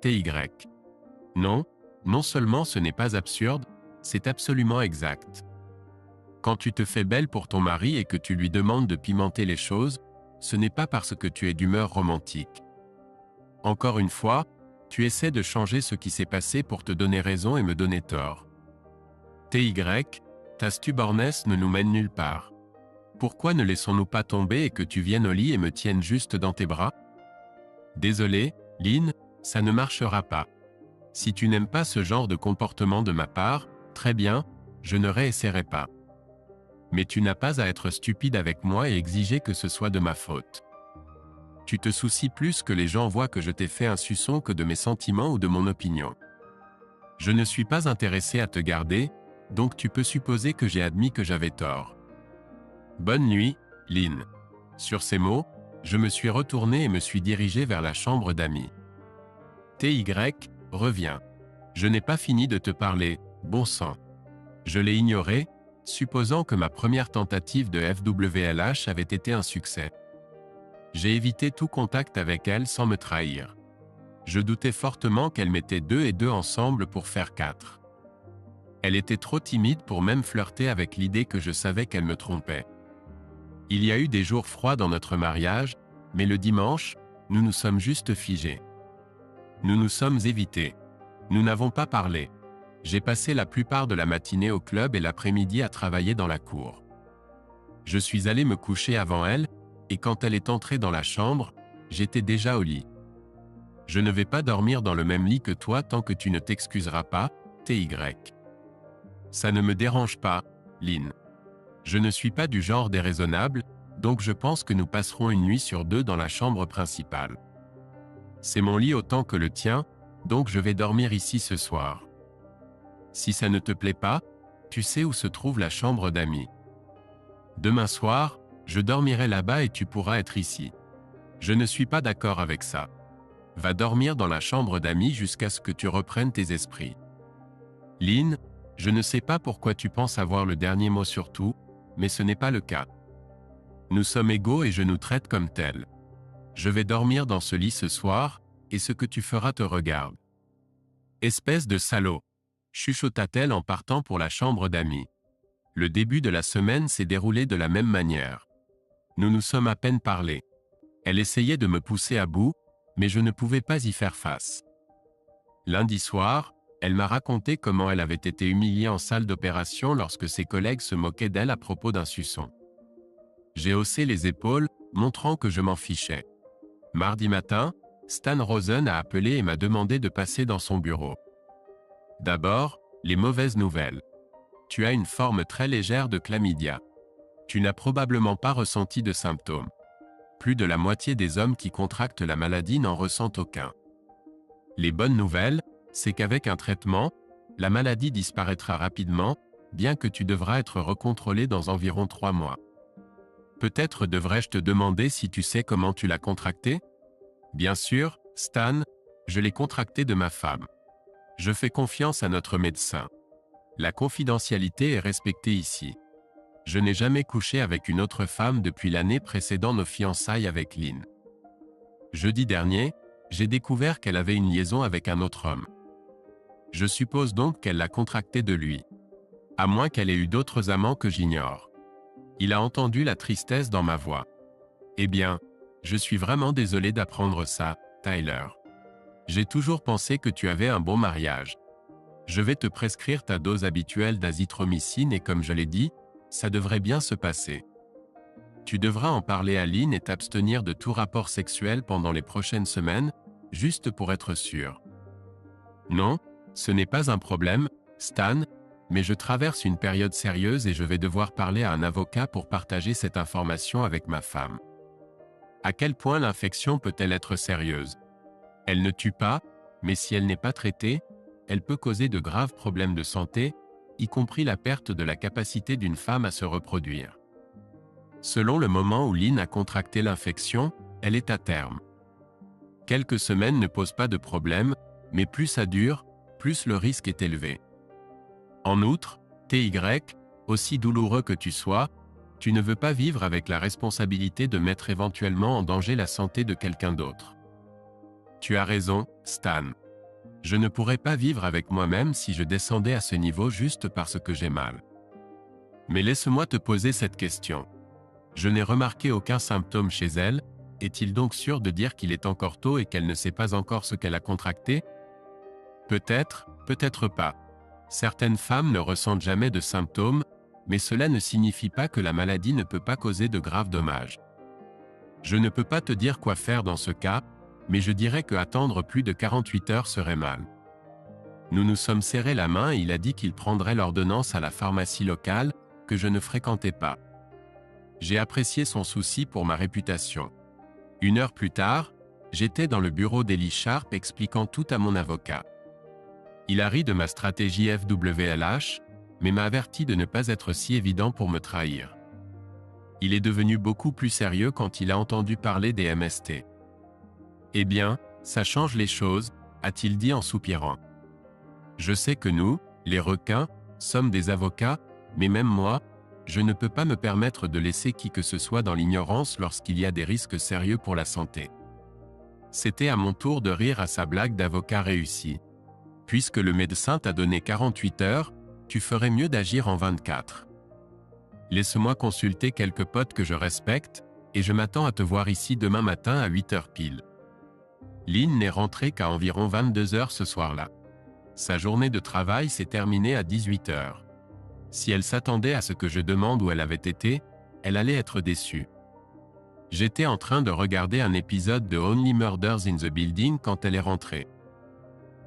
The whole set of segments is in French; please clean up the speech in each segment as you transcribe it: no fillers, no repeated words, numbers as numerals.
TY. Non, non seulement ce n'est pas absurde, c'est absolument exact. Quand tu te fais belle pour ton mari et que tu lui demandes de pimenter les choses, ce n'est pas parce que tu es d'humeur romantique. Encore une fois, tu essaies de changer ce qui s'est passé pour te donner raison et me donner tort. TY, ta stubbornnesse ne nous mène nulle part. Pourquoi ne laissons-nous pas tomber et que tu viennes au lit et me tiennes juste dans tes bras? Désolé, Lynn, ça ne marchera pas. Si tu n'aimes pas ce genre de comportement de ma part, très bien, je ne réessayerai pas. Mais tu n'as pas à être stupide avec moi et exiger que ce soit de ma faute. Tu te soucies plus que les gens voient que je t'ai fait un suçon que de mes sentiments ou de mon opinion. Je ne suis pas intéressé à te garder, donc tu peux supposer que j'ai admis que j'avais tort. Bonne nuit, Lynn. Sur ces mots, je me suis retourné et me suis dirigé vers la chambre d'amis. TY, reviens. Je n'ai pas fini de te parler, bon sang. Je l'ai ignoré, supposant que ma première tentative de FWLH avait été un succès. J'ai évité tout contact avec elle sans me trahir. Je doutais fortement qu'elle mettait 2 et 2 ensemble pour faire 4. Elle était trop timide pour même flirter avec l'idée que je savais qu'elle me trompait. Il y a eu des jours froids dans notre mariage, mais le dimanche, nous nous sommes juste figés. Nous nous sommes évités. Nous n'avons pas parlé. J'ai passé la plupart de la matinée au club et l'après-midi à travailler dans la cour. Je suis allé me coucher avant elle, et quand elle est entrée dans la chambre, j'étais déjà au lit. Je ne vais pas dormir dans le même lit que toi tant que tu ne t'excuseras pas, TY. Ça ne me dérange pas, Lynn. Je ne suis pas du genre déraisonnable, donc je pense que nous passerons une nuit sur 2 dans la chambre principale. C'est mon lit autant que le tien, donc je vais dormir ici ce soir. Si ça ne te plaît pas, tu sais où se trouve la chambre d'amis. Demain soir, je dormirai là-bas et tu pourras être ici. Je ne suis pas d'accord avec ça. Va dormir dans la chambre d'amis jusqu'à ce que tu reprennes tes esprits. Lynn, je ne sais pas pourquoi tu penses avoir le dernier mot sur tout, mais ce n'est pas le cas. Nous sommes égaux et je nous traite comme tels. Je vais dormir dans ce lit ce soir, et ce que tu feras te regarde. Espèce de salaud, chuchota-t-elle en partant pour la chambre d'amis. Le début de la semaine s'est déroulé de la même manière. Nous nous sommes à peine parlé. Elle essayait de me pousser à bout, mais je ne pouvais pas y faire face. Lundi soir, elle m'a raconté comment elle avait été humiliée en salle d'opération lorsque ses collègues se moquaient d'elle à propos d'un suçon. J'ai haussé les épaules, montrant que je m'en fichais. Mardi matin, Stan Rosen a appelé et m'a demandé de passer dans son bureau. D'abord, les mauvaises nouvelles. Tu as une forme très légère de chlamydia. Tu n'as probablement pas ressenti de symptômes. Plus de la moitié des hommes qui contractent la maladie n'en ressentent aucun. Les bonnes nouvelles, c'est qu'avec un traitement, la maladie disparaîtra rapidement, bien que tu devras être recontrôlé dans environ 3 mois. Peut-être devrais-je te demander si tu sais comment tu l'as contracté? Bien sûr, Stan, je l'ai contracté de ma femme. Je fais confiance à notre médecin. La confidentialité est respectée ici. Je n'ai jamais couché avec une autre femme depuis l'année précédant nos fiançailles avec Lynn. Jeudi dernier, j'ai découvert qu'elle avait une liaison avec un autre homme. Je suppose donc qu'elle l'a contracté de lui. À moins qu'elle ait eu d'autres amants que j'ignore. Il a entendu la tristesse dans ma voix. Eh bien, je suis vraiment désolé d'apprendre ça, Tyler. J'ai toujours pensé que tu avais un bon mariage. Je vais te prescrire ta dose habituelle d'azithromycine et comme je l'ai dit, ça devrait bien se passer. Tu devras en parler à Lynn et t'abstenir de tout rapport sexuel pendant les prochaines semaines, juste pour être sûr. Non, ce n'est pas un problème, Stan, mais je traverse une période sérieuse et je vais devoir parler à un avocat pour partager cette information avec ma femme. À quel point l'infection peut-elle être sérieuse? Elle ne tue pas, mais si elle n'est pas traitée, elle peut causer de graves problèmes de santé, y compris la perte de la capacité d'une femme à se reproduire. Selon le moment où Lynn a contracté l'infection, elle est à terme. Quelques semaines ne posent pas de problème, mais plus ça dure, plus le risque est élevé. En outre, TY, aussi douloureux que tu sois, tu ne veux pas vivre avec la responsabilité de mettre éventuellement en danger la santé de quelqu'un d'autre. Tu as raison, Stan. Je ne pourrais pas vivre avec moi-même si je descendais à ce niveau juste parce que j'ai mal. Mais laisse-moi te poser cette question. Je n'ai remarqué aucun symptôme chez elle, est-il donc sûr de dire qu'il est encore tôt et qu'elle ne sait pas encore ce qu'elle a contracté? Peut-être, peut-être pas. Certaines femmes ne ressentent jamais de symptômes, mais cela ne signifie pas que la maladie ne peut pas causer de graves dommages. Je ne peux pas te dire quoi faire dans ce cas, mais je dirais que attendre plus de 48 heures serait mal. Nous nous sommes serré la main et il a dit qu'il prendrait l'ordonnance à la pharmacie locale, que je ne fréquentais pas. J'ai apprécié son souci pour ma réputation. 1 heure plus tard, j'étais dans le bureau d'Eli Sharp expliquant tout à mon avocat. Il a ri de ma stratégie FWLH, mais m'a averti de ne pas être si évident pour me trahir. Il est devenu beaucoup plus sérieux quand il a entendu parler des MST. Eh bien, ça change les choses, a-t-il dit en soupirant. Je sais que nous, les requins, sommes des avocats, mais même moi, je ne peux pas me permettre de laisser qui que ce soit dans l'ignorance lorsqu'il y a des risques sérieux pour la santé. C'était à mon tour de rire à sa blague d'avocat réussi. Puisque le médecin t'a donné 48 heures, tu ferais mieux d'agir en 24. Laisse-moi consulter quelques potes que je respecte, et je m'attends à te voir ici demain matin à 8 heures pile. Lynn n'est rentrée qu'à environ 22 heures ce soir-là. Sa journée de travail s'est terminée à 18 heures. Si elle s'attendait à ce que je demande où elle avait été, elle allait être déçue. J'étais en train de regarder un épisode de Only Murders in the Building quand elle est rentrée.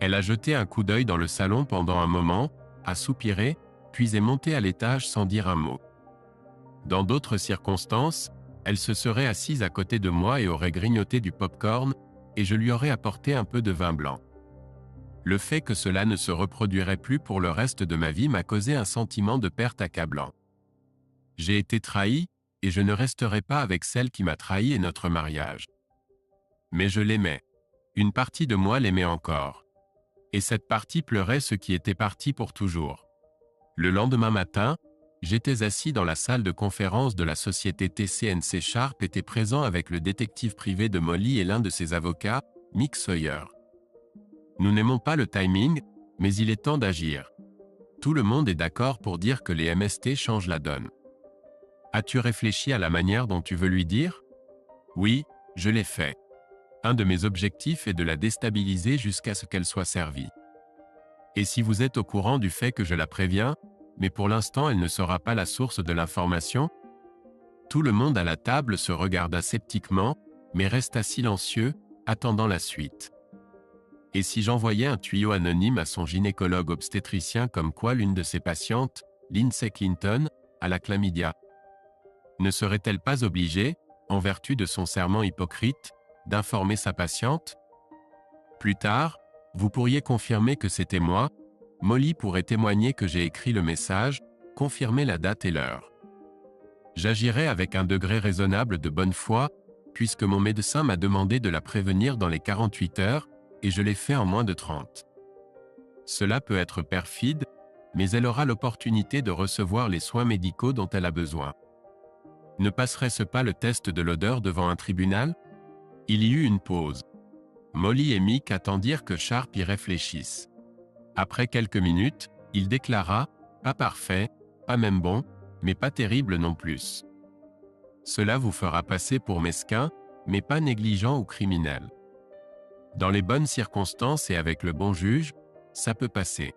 Elle a jeté un coup d'œil dans le salon pendant un moment, a soupiré, puis est montée à l'étage sans dire un mot. Dans d'autres circonstances, elle se serait assise à côté de moi et aurait grignoté du popcorn, et je lui aurais apporté un peu de vin blanc. Le fait que cela ne se reproduirait plus pour le reste de ma vie m'a causé un sentiment de perte accablant. J'ai été trahi, et je ne resterai pas avec celle qui m'a trahi et notre mariage. Mais je l'aimais. Une partie de moi l'aimait encore. Et cette partie pleurait ce qui était parti pour toujours. Le lendemain matin, j'étais assis dans la salle de conférence de la société TCNC Sharp était présent avec le détective privé de Molly et l'un de ses avocats, Mick Sawyer. Nous n'aimons pas le timing, mais il est temps d'agir. Tout le monde est d'accord pour dire que les MST changent la donne. As-tu réfléchi à la manière dont tu veux lui dire? Oui, je l'ai fait. Un de mes objectifs est de la déstabiliser jusqu'à ce qu'elle soit servie. Et si vous êtes au courant du fait que je la préviens, mais pour l'instant elle ne sera pas la source de l'information? Tout le monde à la table se regarda sceptiquement, mais resta silencieux, attendant la suite. Et si j'envoyais un tuyau anonyme à son gynécologue obstétricien comme quoi l'une de ses patientes, Lindsay Clinton, a la chlamydia? Ne serait-elle pas obligée, en vertu de son serment hypocrite, d'informer sa patiente? Plus tard, vous pourriez confirmer que c'était moi, Molly pourrait témoigner que j'ai écrit le message, confirmer la date et l'heure. J'agirai avec un degré raisonnable de bonne foi, puisque mon médecin m'a demandé de la prévenir dans les 48 heures, et je l'ai fait en moins de 30. Cela peut être perfide, mais elle aura l'opportunité de recevoir les soins médicaux dont elle a besoin. Ne passerait-ce pas le test de l'odeur devant un tribunal? Il y eut une pause. Molly et Mick attendirent que Sharp y réfléchisse. Après quelques minutes, il déclara « Pas parfait, pas même bon, mais pas terrible non plus. Cela vous fera passer pour mesquin, mais pas négligent ou criminel. Dans les bonnes circonstances et avec le bon juge, ça peut passer.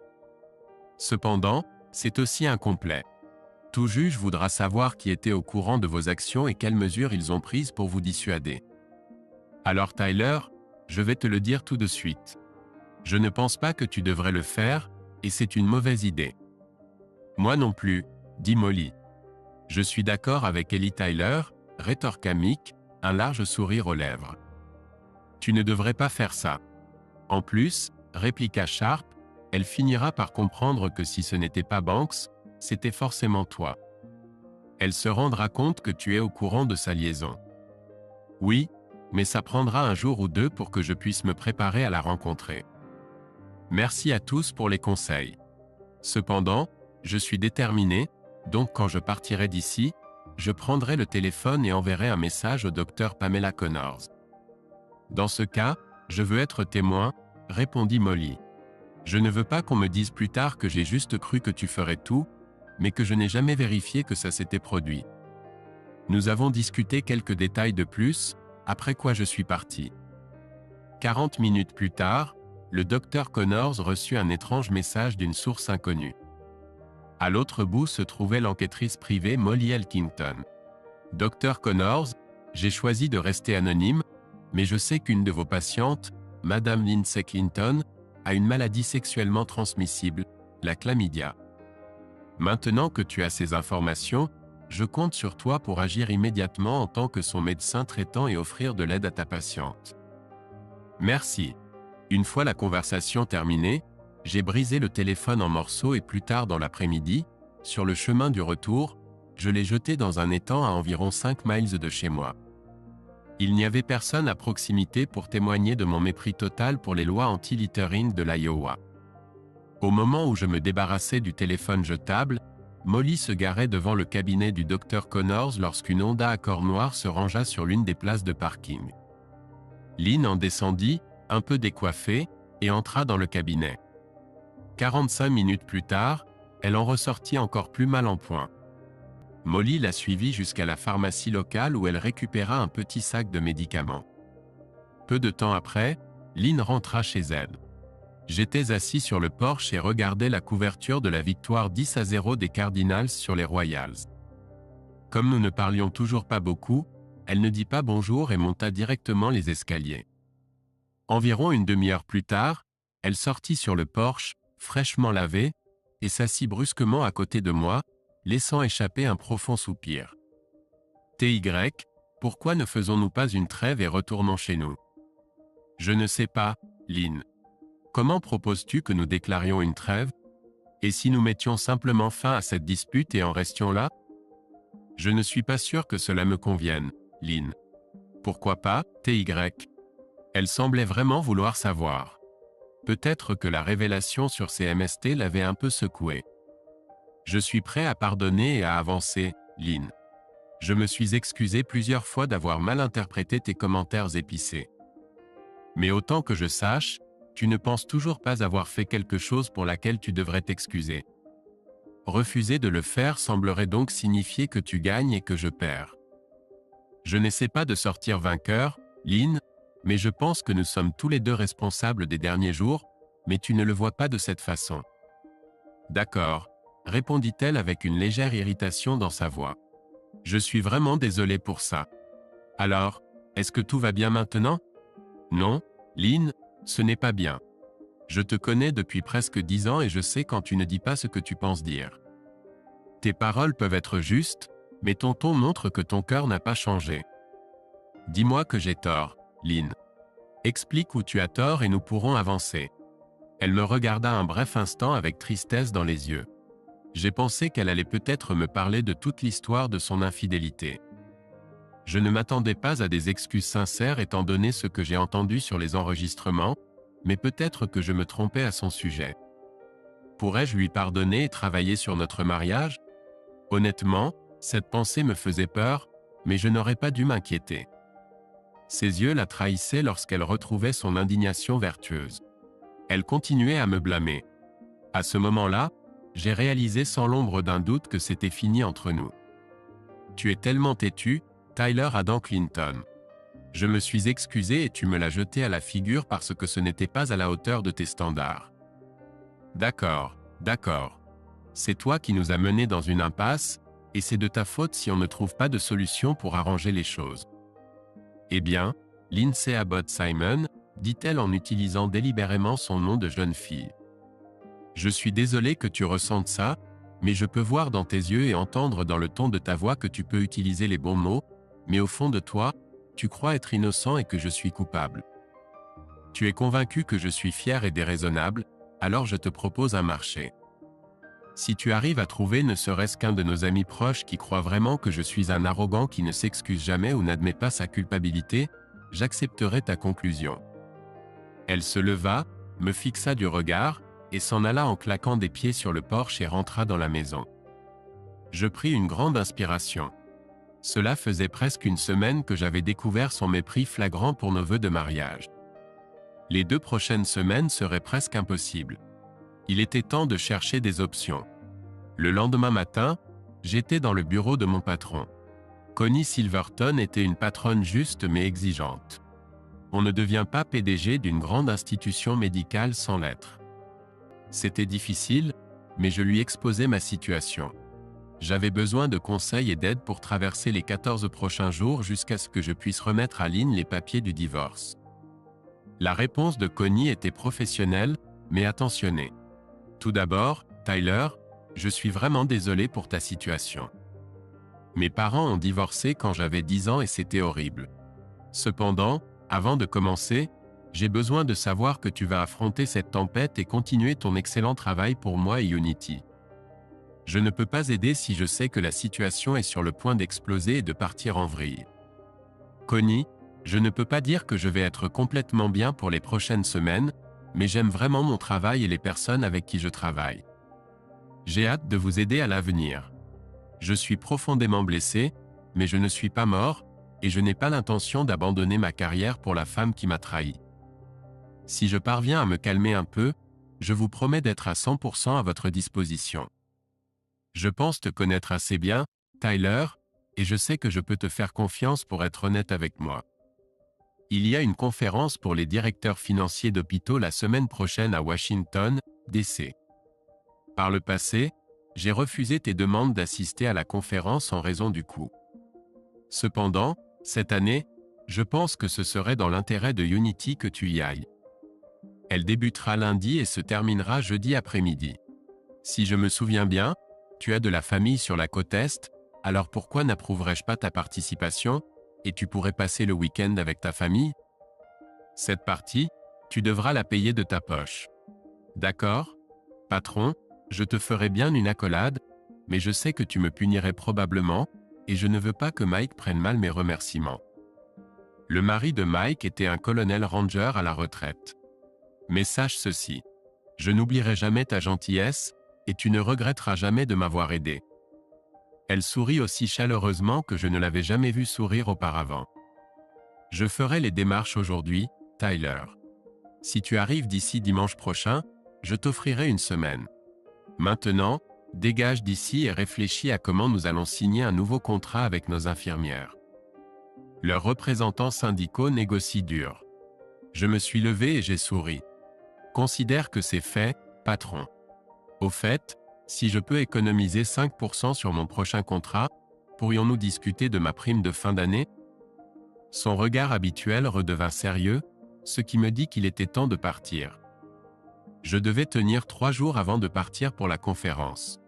Cependant, c'est aussi incomplet. Tout juge voudra savoir qui était au courant de vos actions et quelles mesures ils ont prises pour vous dissuader. Alors Tyler, je vais te le dire tout de suite. Je ne pense pas que tu devrais le faire, et c'est une mauvaise idée. Moi non plus, dit Molly. Je suis d'accord avec Ellie Tyler, rétorqua Mick, un large sourire aux lèvres. Tu ne devrais pas faire ça. En plus, répliqua Sharp, elle finira par comprendre que si ce n'était pas Banks, c'était forcément toi. Elle se rendra compte que tu es au courant de sa liaison. Oui, mais ça prendra un jour ou deux pour que je puisse me préparer à la rencontrer. Merci à tous pour les conseils. Cependant, je suis déterminé, donc quand je partirai d'ici, je prendrai le téléphone et enverrai un message au docteur Pamela Connors. Dans ce cas, je veux être témoin, répondit Molly. Je ne veux pas qu'on me dise plus tard que j'ai juste cru que tu ferais tout, mais que je n'ai jamais vérifié que ça s'était produit. Nous avons discuté quelques détails de plus, après quoi je suis parti. 40 minutes plus tard, le docteur Connors reçut un étrange message d'une source inconnue. À l'autre bout se trouvait l'enquêtrice privée Molly Elkington. Docteur Connors, j'ai choisi de rester anonyme, mais je sais qu'une de vos patientes, Madame Lindsay Clinton, a une maladie sexuellement transmissible, la chlamydia. Maintenant que tu as ces informations, je compte sur toi pour agir immédiatement en tant que son médecin traitant et offrir de l'aide à ta patiente. Merci. Une fois la conversation terminée, j'ai brisé le téléphone en morceaux et plus tard dans l'après-midi, sur le chemin du retour, je l'ai jeté dans un étang à environ 5 miles de chez moi. Il n'y avait personne à proximité pour témoigner de mon mépris total pour les lois anti-littering de l'Iowa. Au moment où je me débarrassais du téléphone jetable, Molly se garait devant le cabinet du docteur Connors lorsqu'une Honda Accord noire se rangea sur l'une des places de parking. Lynn en descendit, un peu décoiffée, et entra dans le cabinet. 45 minutes plus tard, elle en ressortit encore plus mal en point. Molly la suivit jusqu'à la pharmacie locale où elle récupéra un petit sac de médicaments. Peu de temps après, Lynn rentra chez elle. J'étais assis sur le porche et regardais la couverture de la victoire 10-0 des Cardinals sur les Royals. Comme nous ne parlions toujours pas beaucoup, elle ne dit pas bonjour et monta directement les escaliers. Environ une demi-heure plus tard, elle sortit sur le porche, fraîchement lavée, et s'assit brusquement à côté de moi, laissant échapper un profond soupir. « TY, pourquoi ne faisons-nous pas une trêve et retournons chez nous ?»« Je ne sais pas, Lynn. Comment proposes-tu que nous déclarions une trêve? Et si nous mettions simplement fin à cette dispute et en restions là? Je ne suis pas sûr que cela me convienne, Lynn. Pourquoi pas, TY? Elle semblait vraiment vouloir savoir. Peut-être que la révélation sur ces MST l'avait un peu secouée. Je suis prêt à pardonner et à avancer, Lynn. Je me suis excusé plusieurs fois d'avoir mal interprété tes commentaires épicés. Mais autant que je sache, tu ne penses toujours pas avoir fait quelque chose pour laquelle tu devrais t'excuser. Refuser de le faire semblerait donc signifier que tu gagnes et que je perds. Je n'essaie pas de sortir vainqueur, Lynn, mais je pense que nous sommes tous les deux responsables des derniers jours, mais tu ne le vois pas de cette façon. D'accord, répondit-elle avec une légère irritation dans sa voix. Je suis vraiment désolé pour ça. Alors, est-ce que tout va bien maintenant? Non, Lynn, ce n'est pas bien. Je te connais depuis presque 10 ans et je sais quand tu ne dis pas ce que tu penses dire. Tes paroles peuvent être justes, mais ton ton montre que ton cœur n'a pas changé. Dis-moi que j'ai tort, Lynn. Explique où tu as tort et nous pourrons avancer. Elle me regarda un bref instant avec tristesse dans les yeux. J'ai pensé qu'elle allait peut-être me parler de toute l'histoire de son infidélité. Je ne m'attendais pas à des excuses sincères étant donné ce que j'ai entendu sur les enregistrements, mais peut-être que je me trompais à son sujet. Pourrais-je lui pardonner et travailler sur notre mariage? Honnêtement, cette pensée me faisait peur, mais je n'aurais pas dû m'inquiéter. Ses yeux la trahissaient lorsqu'elle retrouvait son indignation vertueuse. Elle continuait à me blâmer. À ce moment-là, j'ai réalisé sans l'ombre d'un doute que c'était fini entre nous. Tu es tellement têtu, Tyler Adam Clinton. Je me suis excusé et tu me l'as jeté à la figure parce que ce n'était pas à la hauteur de tes standards. D'accord, d'accord. C'est toi qui nous as menés dans une impasse, et c'est de ta faute si on ne trouve pas de solution pour arranger les choses. Eh bien, Lindsay Abbott Simon, dit-elle en utilisant délibérément son nom de jeune fille. Je suis désolé que tu ressentes ça, mais je peux voir dans tes yeux et entendre dans le ton de ta voix que tu peux utiliser les bons mots, mais au fond de toi, tu crois être innocent et que je suis coupable. Tu es convaincu que je suis fier et déraisonnable, alors je te propose un marché. Si tu arrives à trouver ne serait-ce qu'un de nos amis proches qui croit vraiment que je suis un arrogant qui ne s'excuse jamais ou n'admet pas sa culpabilité, j'accepterai ta conclusion. Elle se leva, me fixa du regard, et s'en alla en claquant des pieds sur le porche et rentra dans la maison. Je pris une grande inspiration. Cela faisait presque une semaine que j'avais découvert son mépris flagrant pour nos vœux de mariage. Les 2 prochaines semaines seraient presque impossibles. Il était temps de chercher des options. Le lendemain matin, j'étais dans le bureau de mon patron. Connie Silverton était une patronne juste mais exigeante. On ne devient pas PDG d'une grande institution médicale sans l'être. C'était difficile, mais je lui exposais ma situation. J'avais besoin de conseils et d'aide pour traverser les 14 prochains jours jusqu'à ce que je puisse remettre à Lynn les papiers du divorce. La réponse de Connie était professionnelle, mais attentionnée. Tout d'abord, Tyler, je suis vraiment désolé pour ta situation. Mes parents ont divorcé quand j'avais 10 ans et c'était horrible. Cependant, avant de commencer, j'ai besoin de savoir que tu vas affronter cette tempête et continuer ton excellent travail pour moi et Unity. Je ne peux pas aider si je sais que la situation est sur le point d'exploser et de partir en vrille. Connie, je ne peux pas dire que je vais être complètement bien pour les prochaines semaines, mais j'aime vraiment mon travail et les personnes avec qui je travaille. J'ai hâte de vous aider à l'avenir. Je suis profondément blessé, mais je ne suis pas mort, et je n'ai pas l'intention d'abandonner ma carrière pour la femme qui m'a trahi. Si je parviens à me calmer un peu, je vous promets d'être à 100% à votre disposition. Je pense te connaître assez bien, Tyler, et je sais que je peux te faire confiance pour être honnête avec moi. Il y a une conférence pour les directeurs financiers d'hôpitaux la semaine prochaine à Washington, D.C. Par le passé, j'ai refusé tes demandes d'assister à la conférence en raison du coût. Cependant, cette année, je pense que ce serait dans l'intérêt de Unity que tu y ailles. Elle débutera lundi et se terminera jeudi après-midi. Si je me souviens bien, tu as de la famille sur la côte Est, alors pourquoi n'approuverais-je pas ta participation, et tu pourrais passer le week-end avec ta famille? Cette partie, tu devras la payer de ta poche. D'accord? Patron, je te ferai bien une accolade, mais je sais que tu me punirais probablement, et je ne veux pas que Mike prenne mal mes remerciements. Le mari de Mike était un colonel ranger à la retraite. Mais sache ceci, je n'oublierai jamais ta gentillesse, et tu ne regretteras jamais de m'avoir aidé. Elle sourit aussi chaleureusement que je ne l'avais jamais vue sourire auparavant. Je ferai les démarches aujourd'hui, Tyler. Si tu arrives d'ici dimanche prochain, je t'offrirai une semaine. Maintenant, dégage d'ici et réfléchis à comment nous allons signer un nouveau contrat avec nos infirmières. Leurs représentants syndicaux négocient dur. Je me suis levé et j'ai souri. Considère que c'est fait, patron. Au fait, si je peux économiser 5% sur mon prochain contrat, pourrions-nous discuter de ma prime de fin d'année? Son regard habituel redevint sérieux, ce qui me dit qu'il était temps de partir. Je devais tenir 3 jours avant de partir pour la conférence.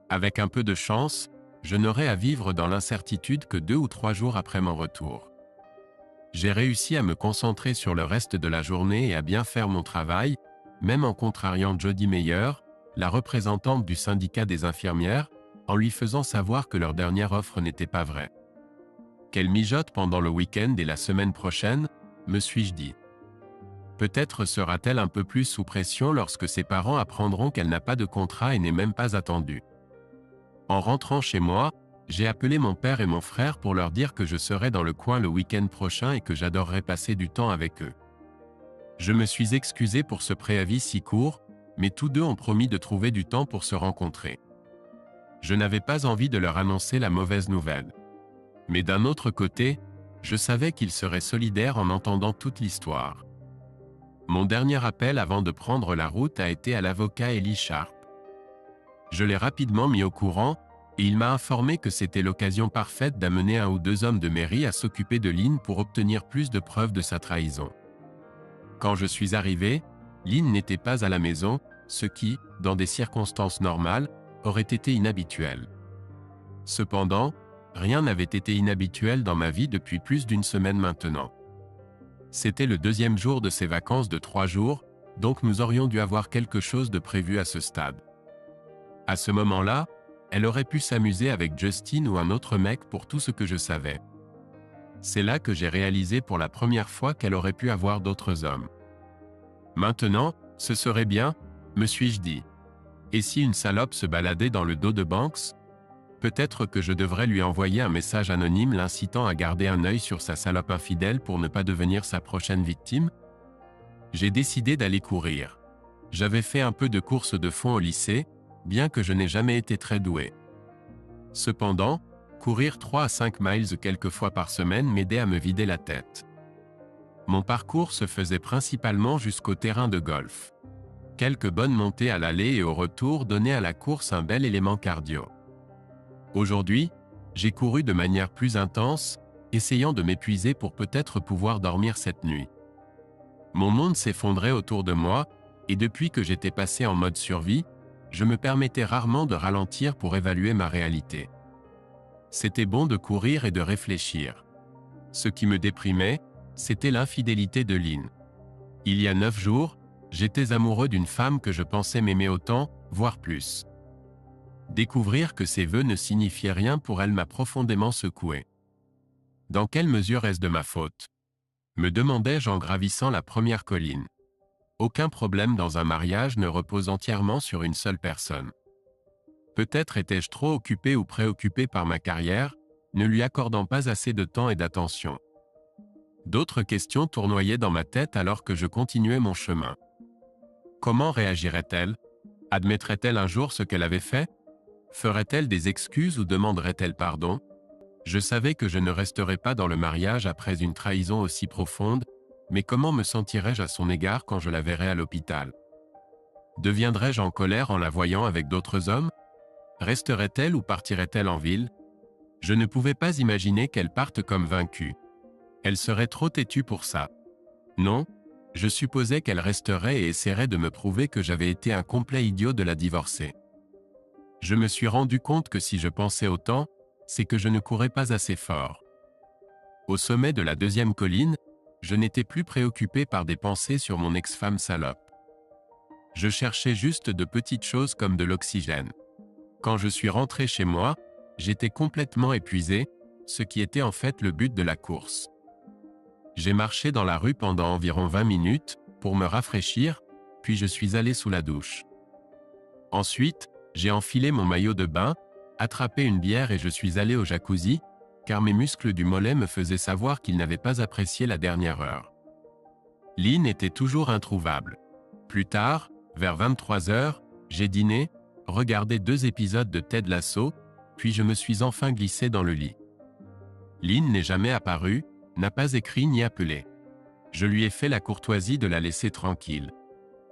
Avec un peu de chance, je n'aurais à vivre dans l'incertitude que 2 ou 3 jours après mon retour. J'ai réussi à me concentrer sur le reste de la journée et à bien faire mon travail, même en contrariant Jody Meyer, la représentante du syndicat des infirmières, en lui faisant savoir que leur dernière offre n'était pas vraie. Qu'elle mijote pendant le week-end et la semaine prochaine, me suis-je dit. Peut-être sera-t-elle un peu plus sous pression lorsque ses parents apprendront qu'elle n'a pas de contrat et n'est même pas attendue. En rentrant chez moi, j'ai appelé mon père et mon frère pour leur dire que je serais dans le coin le week-end prochain et que j'adorerais passer du temps avec eux. Je me suis excusé pour ce préavis si court, mais tous deux ont promis de trouver du temps pour se rencontrer. Je n'avais pas envie de leur annoncer la mauvaise nouvelle. Mais d'un autre côté, je savais qu'ils seraient solidaires en entendant toute l'histoire. Mon dernier appel avant de prendre la route a été à l'avocat Eli Sharp. Je l'ai rapidement mis au courant, et il m'a informé que c'était l'occasion parfaite d'amener 1 ou 2 hommes de mairie à s'occuper de Lynn pour obtenir plus de preuves de sa trahison. Quand je suis arrivé, Lynn n'était pas à la maison, ce qui, dans des circonstances normales, aurait été inhabituel. Cependant, rien n'avait été inhabituel dans ma vie depuis plus d'1 semaine maintenant. C'était le 2e jour de ses vacances de 3 jours, donc nous aurions dû avoir quelque chose de prévu à ce stade. À ce moment-là, elle aurait pu s'amuser avec Justin ou un autre mec pour tout ce que je savais. C'est là que j'ai réalisé pour la première fois qu'elle aurait pu avoir d'autres hommes. Maintenant, ce serait bien, me suis-je dit. Et si une salope se baladait dans le dos de Banks? Peut-être que je devrais lui envoyer un message anonyme l'incitant à garder un œil sur sa salope infidèle pour ne pas devenir sa prochaine victime? J'ai décidé d'aller courir. J'avais fait un peu de course de fond au lycée, bien que je n'ai jamais été très doué. Cependant, courir 3 à 5 miles quelques fois par semaine m'aidait à me vider la tête. Mon parcours se faisait principalement jusqu'au terrain de golf. Quelques bonnes montées à l'aller et au retour donnaient à la course un bel élément cardio. Aujourd'hui, j'ai couru de manière plus intense, essayant de m'épuiser pour peut-être pouvoir dormir cette nuit. Mon monde s'effondrait autour de moi, et depuis que j'étais passé en mode survie, je me permettais rarement de ralentir pour évaluer ma réalité. C'était bon de courir et de réfléchir. Ce qui me déprimait, c'était l'infidélité de Lynn. Il y a 9 jours, j'étais amoureux d'une femme que je pensais m'aimer autant, voire plus. Découvrir que ses vœux ne signifiaient rien pour elle m'a profondément secoué. Dans quelle mesure est-ce de ma faute ? Me demandai-je en gravissant la première colline. Aucun problème dans un mariage ne repose entièrement sur une seule personne. Peut-être étais-je trop occupé ou préoccupé par ma carrière, ne lui accordant pas assez de temps et d'attention. D'autres questions tournoyaient dans ma tête alors que je continuais mon chemin. Comment réagirait-elle ? Admettrait-elle un jour ce qu'elle avait fait ? Ferait-elle des excuses ou demanderait-elle pardon ? Je savais que je ne resterais pas dans le mariage après une trahison aussi profonde, mais comment me sentirais-je à son égard quand je la verrais à l'hôpital ? Deviendrais-je en colère en la voyant avec d'autres hommes ? Resterait-elle ou partirait-elle en ville ? Je ne pouvais pas imaginer qu'elle parte comme vaincue. Elle serait trop têtue pour ça. Non, je supposais qu'elle resterait et essaierait de me prouver que j'avais été un complet idiot de la divorcer. Je me suis rendu compte que si je pensais autant, c'est que je ne courais pas assez fort. Au sommet de la deuxième colline, je n'étais plus préoccupé par des pensées sur mon ex-femme salope. Je cherchais juste de petites choses comme de l'oxygène. Quand je suis rentré chez moi, j'étais complètement épuisé, ce qui était en fait le but de la course. J'ai marché dans la rue pendant environ 20 minutes, pour me rafraîchir, puis je suis allé sous la douche. Ensuite, j'ai enfilé mon maillot de bain, attrapé une bière et je suis allé au jacuzzi, car mes muscles du mollet me faisaient savoir qu'ils n'avaient pas apprécié la dernière heure. Lynn était toujours introuvable. Plus tard, vers 23 heures, j'ai dîné, regardé 2 épisodes de Ted Lasso, puis je me suis enfin glissé dans le lit. Lynn n'est jamais apparue, n'a pas écrit ni appelé. Je lui ai fait la courtoisie de la laisser tranquille.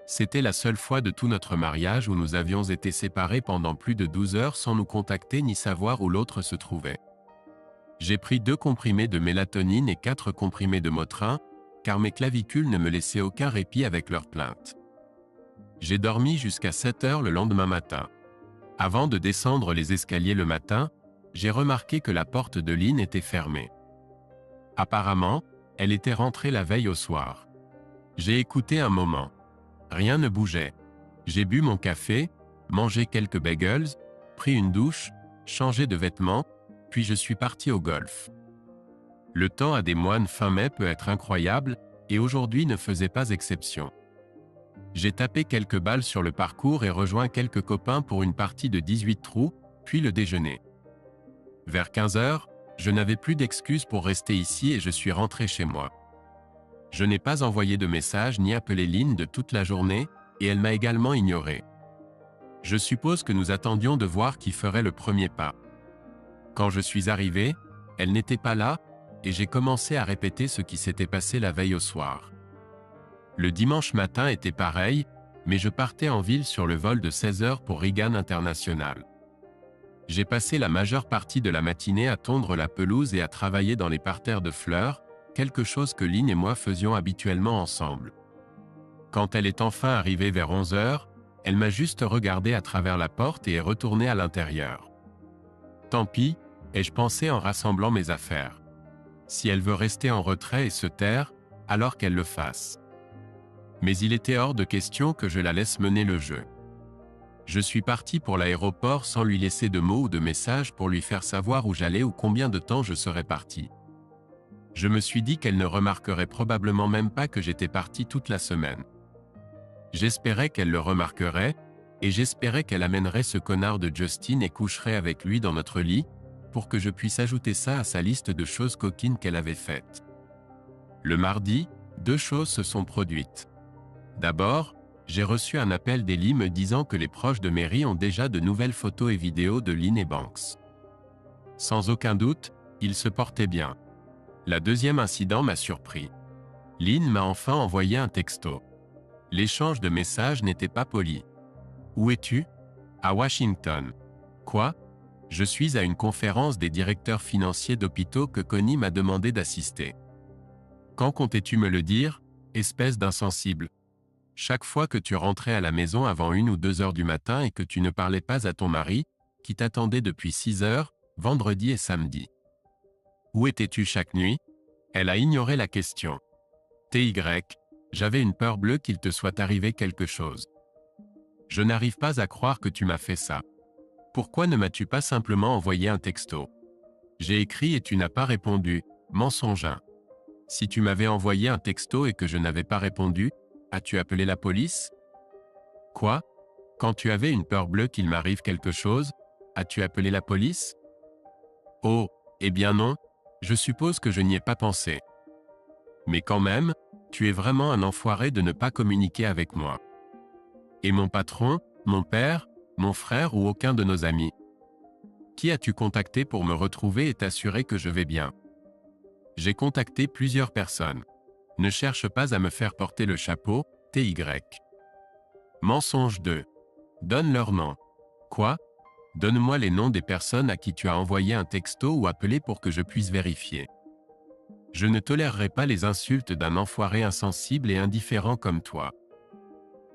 C'était la seule fois de tout notre mariage où nous avions été séparés pendant plus de 12 heures sans nous contacter ni savoir où l'autre se trouvait. J'ai pris 2 comprimés de mélatonine et 4 comprimés de Motrin, car mes clavicules ne me laissaient aucun répit avec leurs plaintes. J'ai dormi jusqu'à 7 heures le lendemain matin. Avant de descendre les escaliers le matin, j'ai remarqué que la porte de Lynn était fermée. Apparemment, elle était rentrée la veille au soir. J'ai écouté un moment. Rien ne bougeait. J'ai bu mon café, mangé quelques bagels, pris une douche, changé de vêtements, puis je suis parti au golf. Le temps à des moines fin mai peut être incroyable, et aujourd'hui ne faisait pas exception. J'ai tapé quelques balles sur le parcours et rejoint quelques copains pour une partie de 18 trous, puis le déjeuner. Vers 15 heures, je n'avais plus d'excuses pour rester ici et je suis rentré chez moi. Je n'ai pas envoyé de message ni appelé Lynn de toute la journée, et elle m'a également ignoré. Je suppose que nous attendions de voir qui ferait le premier pas. Quand je suis arrivé, elle n'était pas là, et j'ai commencé à répéter ce qui s'était passé la veille au soir. Le dimanche matin était pareil, mais je partais en ville sur le vol de 16 heures pour Reagan International. J'ai passé la majeure partie de la matinée à tondre la pelouse et à travailler dans les parterres de fleurs, quelque chose que Lynn et moi faisions habituellement ensemble. Quand elle est enfin arrivée vers 11 heures, elle m'a juste regardé à travers la porte et est retournée à l'intérieur. Tant pis, ai-je pensé en rassemblant mes affaires. Si elle veut rester en retrait et se taire, alors qu'elle le fasse. Mais il était hors de question que je la laisse mener le jeu. Je suis parti pour l'aéroport sans lui laisser de mots ou de messages pour lui faire savoir où j'allais ou combien de temps je serais parti. Je me suis dit qu'elle ne remarquerait probablement même pas que j'étais parti toute la semaine. J'espérais qu'elle le remarquerait, et j'espérais qu'elle amènerait ce connard de Justin et coucherait avec lui dans notre lit, pour que je puisse ajouter ça à sa liste de choses coquines qu'elle avait faites. Le mardi, 2 choses se sont produites. D'abord, j'ai reçu un appel d'Ellie me disant que les proches de Mary ont déjà de nouvelles photos et vidéos de Lynn et Banks. Sans aucun doute, ils se portaient bien. Le deuxième incident m'a surpris. Lynn m'a enfin envoyé un texto. L'échange de messages n'était pas poli. « Où es-tu ? » ?»« À Washington. »« Quoi ? » ?»« Je suis à une conférence des directeurs financiers d'hôpitaux que Connie m'a demandé d'assister. »« Quand comptais-tu me le dire, espèce d'insensible ? Chaque fois que tu rentrais à la maison avant 1 ou 2 heures du matin et que tu ne parlais pas à ton mari, qui t'attendait depuis 6 heures, vendredi et samedi. Où étais-tu chaque nuit ? » Elle a ignoré la question. TY, j'avais une peur bleue qu'il te soit arrivé quelque chose. Je n'arrive pas à croire que tu m'as fait ça. Pourquoi ne m'as-tu pas simplement envoyé un texto ? J'ai écrit et tu n'as pas répondu, mensonge 1. Si tu m'avais envoyé un texto et que je n'avais pas répondu, as-tu appelé la police ? Quoi ? Quand tu avais une peur bleue qu'il m'arrive quelque chose, as-tu appelé la police ? Oh, eh bien non, je suppose que je n'y ai pas pensé. Mais quand même, tu es vraiment un enfoiré de ne pas communiquer avec moi. Et mon patron, mon père, mon frère ou aucun de nos amis ? Qui as-tu contacté pour me retrouver et t'assurer que je vais bien ? J'ai contacté plusieurs personnes. Ne cherche pas à me faire porter le chapeau, TY. Mensonge 2. Donne leur nom. Quoi ? Donne-moi les noms des personnes à qui tu as envoyé un texto ou appelé pour que je puisse vérifier. Je ne tolérerai pas les insultes d'un enfoiré insensible et indifférent comme toi.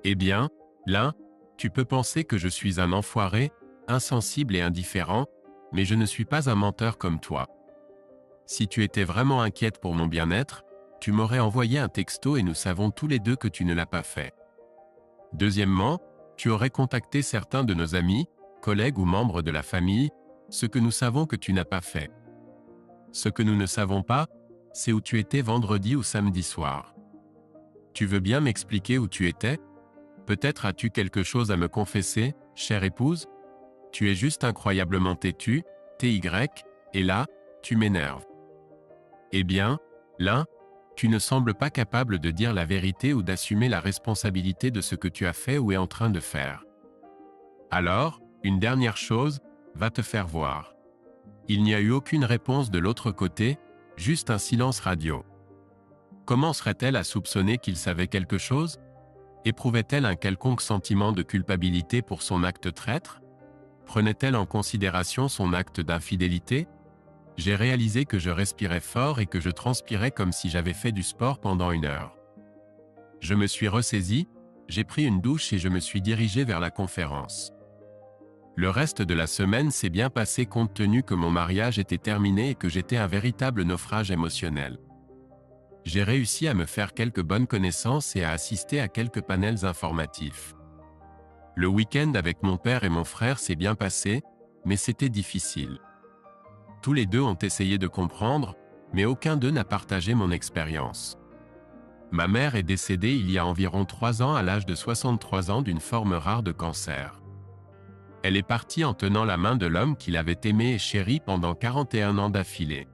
Eh bien, là, tu peux penser que je suis un enfoiré, insensible et indifférent, mais je ne suis pas un menteur comme toi. Si tu étais vraiment inquiète pour mon bien-être, tu m'aurais envoyé un texto et nous savons tous les deux que tu ne l'as pas fait. Deuxièmement, tu aurais contacté certains de nos amis, collègues ou membres de la famille, ce que nous savons que tu n'as pas fait. Ce que nous ne savons pas, c'est où tu étais vendredi ou samedi soir. Tu veux bien m'expliquer où tu étais ? Peut-être as-tu quelque chose à me confesser, chère épouse ? Tu es juste incroyablement têtue, TY, et là, tu m'énerves. Eh bien, là, tu ne sembles pas capable de dire la vérité ou d'assumer la responsabilité de ce que tu as fait ou es en train de faire. Alors, une dernière chose, va te faire voir. Il n'y a eu aucune réponse de l'autre côté, juste un silence radio. Comment serait-elle à soupçonner qu'il savait quelque chose ? Éprouvait-elle un quelconque sentiment de culpabilité pour son acte traître ? Prenait-elle en considération son acte d'infidélité ? J'ai réalisé que je respirais fort et que je transpirais comme si j'avais fait du sport pendant 1 heure. Je me suis ressaisi, j'ai pris une douche et je me suis dirigé vers la conférence. Le reste de la semaine s'est bien passé compte tenu que mon mariage était terminé et que j'étais un véritable naufrage émotionnel. J'ai réussi à me faire quelques bonnes connaissances et à assister à quelques panels informatifs. Le week-end avec mon père et mon frère s'est bien passé, mais c'était difficile. Tous les deux ont essayé de comprendre, mais aucun d'eux n'a partagé mon expérience. Ma mère est décédée il y a environ 3 ans à l'âge de 63 ans d'une forme rare de cancer. Elle est partie en tenant la main de l'homme qu'il avait aimé et chéri pendant 41 ans d'affilée.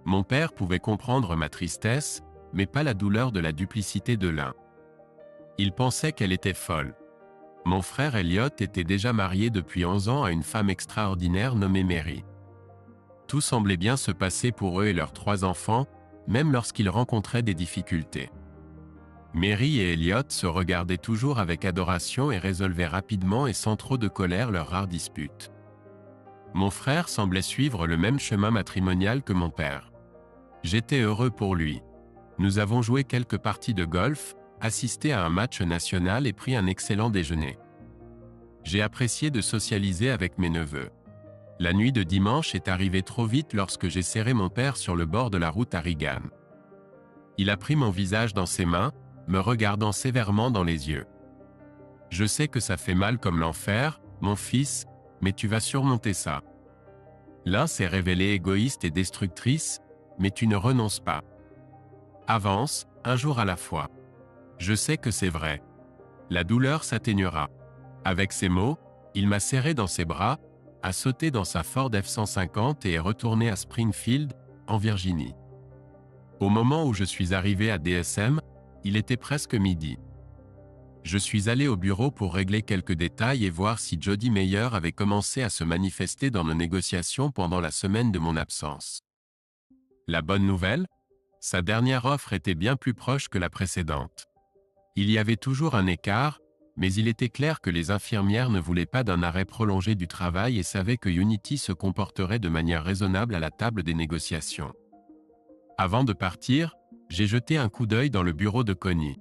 Mon père pouvait comprendre ma tristesse, mais pas la douleur de la duplicité de l'un. Il pensait qu'elle était folle. Mon frère Elliot était déjà marié depuis 11 ans à une femme extraordinaire nommée Mary. Tout semblait bien se passer pour eux et leurs 3 enfants, même lorsqu'ils rencontraient des difficultés. Mary et Elliot se regardaient toujours avec adoration et résolvaient rapidement et sans trop de colère leurs rares disputes. Mon frère semblait suivre le même chemin matrimonial que mon père. J'étais heureux pour lui. Nous avons joué quelques parties de golf, assisté à un match national et pris un excellent déjeuner. J'ai apprécié de socialiser avec mes neveux. La nuit de dimanche est arrivée trop vite lorsque j'ai serré mon père sur le bord de la route à Reagan. Il a pris mon visage dans ses mains, me regardant sévèrement dans les yeux. « Je sais que ça fait mal comme l'enfer, mon fils, mais tu vas surmonter ça. L'un s'est révélé égoïste et destructrice, mais tu ne renonces pas. Avance, un jour à la fois. Je sais que c'est vrai. La douleur s'atténuera. » Avec ces mots, il m'a serré dans ses bras, a sauté dans sa Ford F-150 et est retourné à Springfield, en Virginie. Au moment où je suis arrivé à DSM, il était presque midi. Je suis allé au bureau pour régler quelques détails et voir si Jody Meyer avait commencé à se manifester dans nos négociations pendant la semaine de mon absence. La bonne nouvelle? Sa dernière offre était bien plus proche que la précédente. Il y avait toujours un écart, mais il était clair que les infirmières ne voulaient pas d'un arrêt prolongé du travail et savaient que Unity se comporterait de manière raisonnable à la table des négociations. Avant de partir, j'ai jeté un coup d'œil dans le bureau de Connie.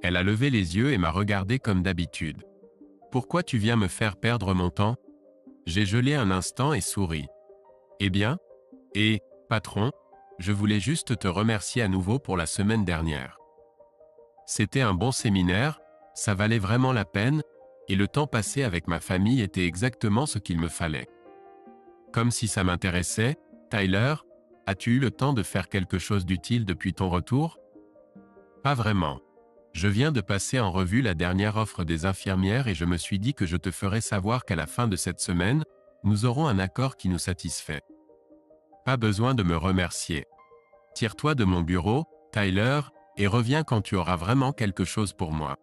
Elle a levé les yeux et m'a regardé comme d'habitude. « Pourquoi tu viens me faire perdre mon temps ?» J'ai gelé un instant et souri. « Eh bien ? Et, patron, je voulais juste te remercier à nouveau pour la semaine dernière. C'était un bon séminaire, ça valait vraiment la peine, et le temps passé avec ma famille était exactement ce qu'il me fallait. Comme si ça m'intéressait, Tyler, as-tu eu le temps de faire quelque chose d'utile depuis ton retour? Pas vraiment. Je viens de passer en revue la dernière offre des infirmières et je me suis dit que je te ferais savoir qu'à la fin de cette semaine, nous aurons un accord qui nous satisfait. Pas besoin de me remercier. Tire-toi de mon bureau, Tyler, et reviens quand tu auras vraiment quelque chose pour moi.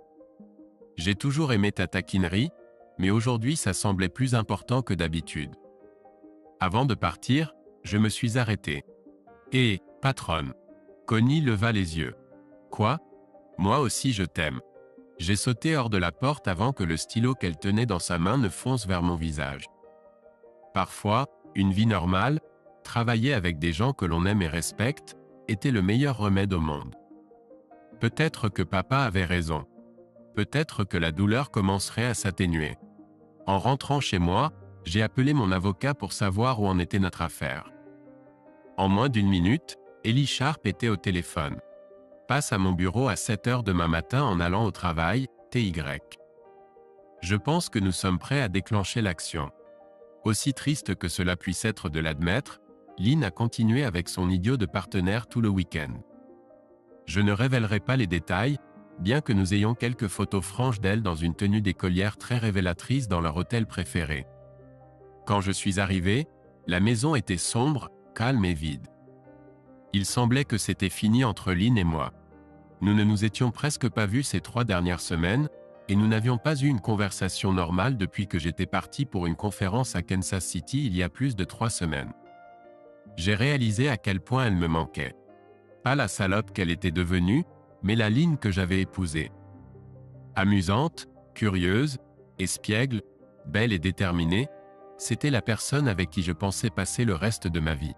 J'ai toujours aimé ta taquinerie, mais aujourd'hui ça semblait plus important que d'habitude. Avant de partir, je me suis arrêté. « Hé, patronne !» Connie leva les yeux. « Quoi ? Moi aussi je t'aime. » J'ai sauté hors de la porte avant que le stylo qu'elle tenait dans sa main ne fonce vers mon visage. Parfois, une vie normale, travailler avec des gens que l'on aime et respecte, était le meilleur remède au monde. Peut-être que papa avait raison. Peut-être que la douleur commencerait à s'atténuer. En rentrant chez moi, j'ai appelé mon avocat pour savoir où en était notre affaire. En moins d'1 minute, Ellie Sharp était au téléphone. Passe à mon bureau à 7 heures demain matin en allant au travail, TY. Je pense que nous sommes prêts à déclencher l'action. Aussi triste que cela puisse être de l'admettre, Lynn a continué avec son idiot de partenaire tout le week-end. Je ne révélerai pas les détails, bien que nous ayons quelques photos franches d'elle dans une tenue d'écolière très révélatrice dans leur hôtel préféré. Quand je suis arrivé, la maison était sombre, calme et vide. Il semblait que c'était fini entre Lynn et moi. Nous ne nous étions presque pas vus ces 3 dernières semaines, et nous n'avions pas eu une conversation normale depuis que j'étais parti pour une conférence à Kansas City il y a plus de 3 semaines. J'ai réalisé à quel point elle me manquait. Pas la salope qu'elle était devenue, mais la Lynn que j'avais épousée. Amusante, curieuse, espiègle, belle et déterminée, c'était la personne avec qui je pensais passer le reste de ma vie.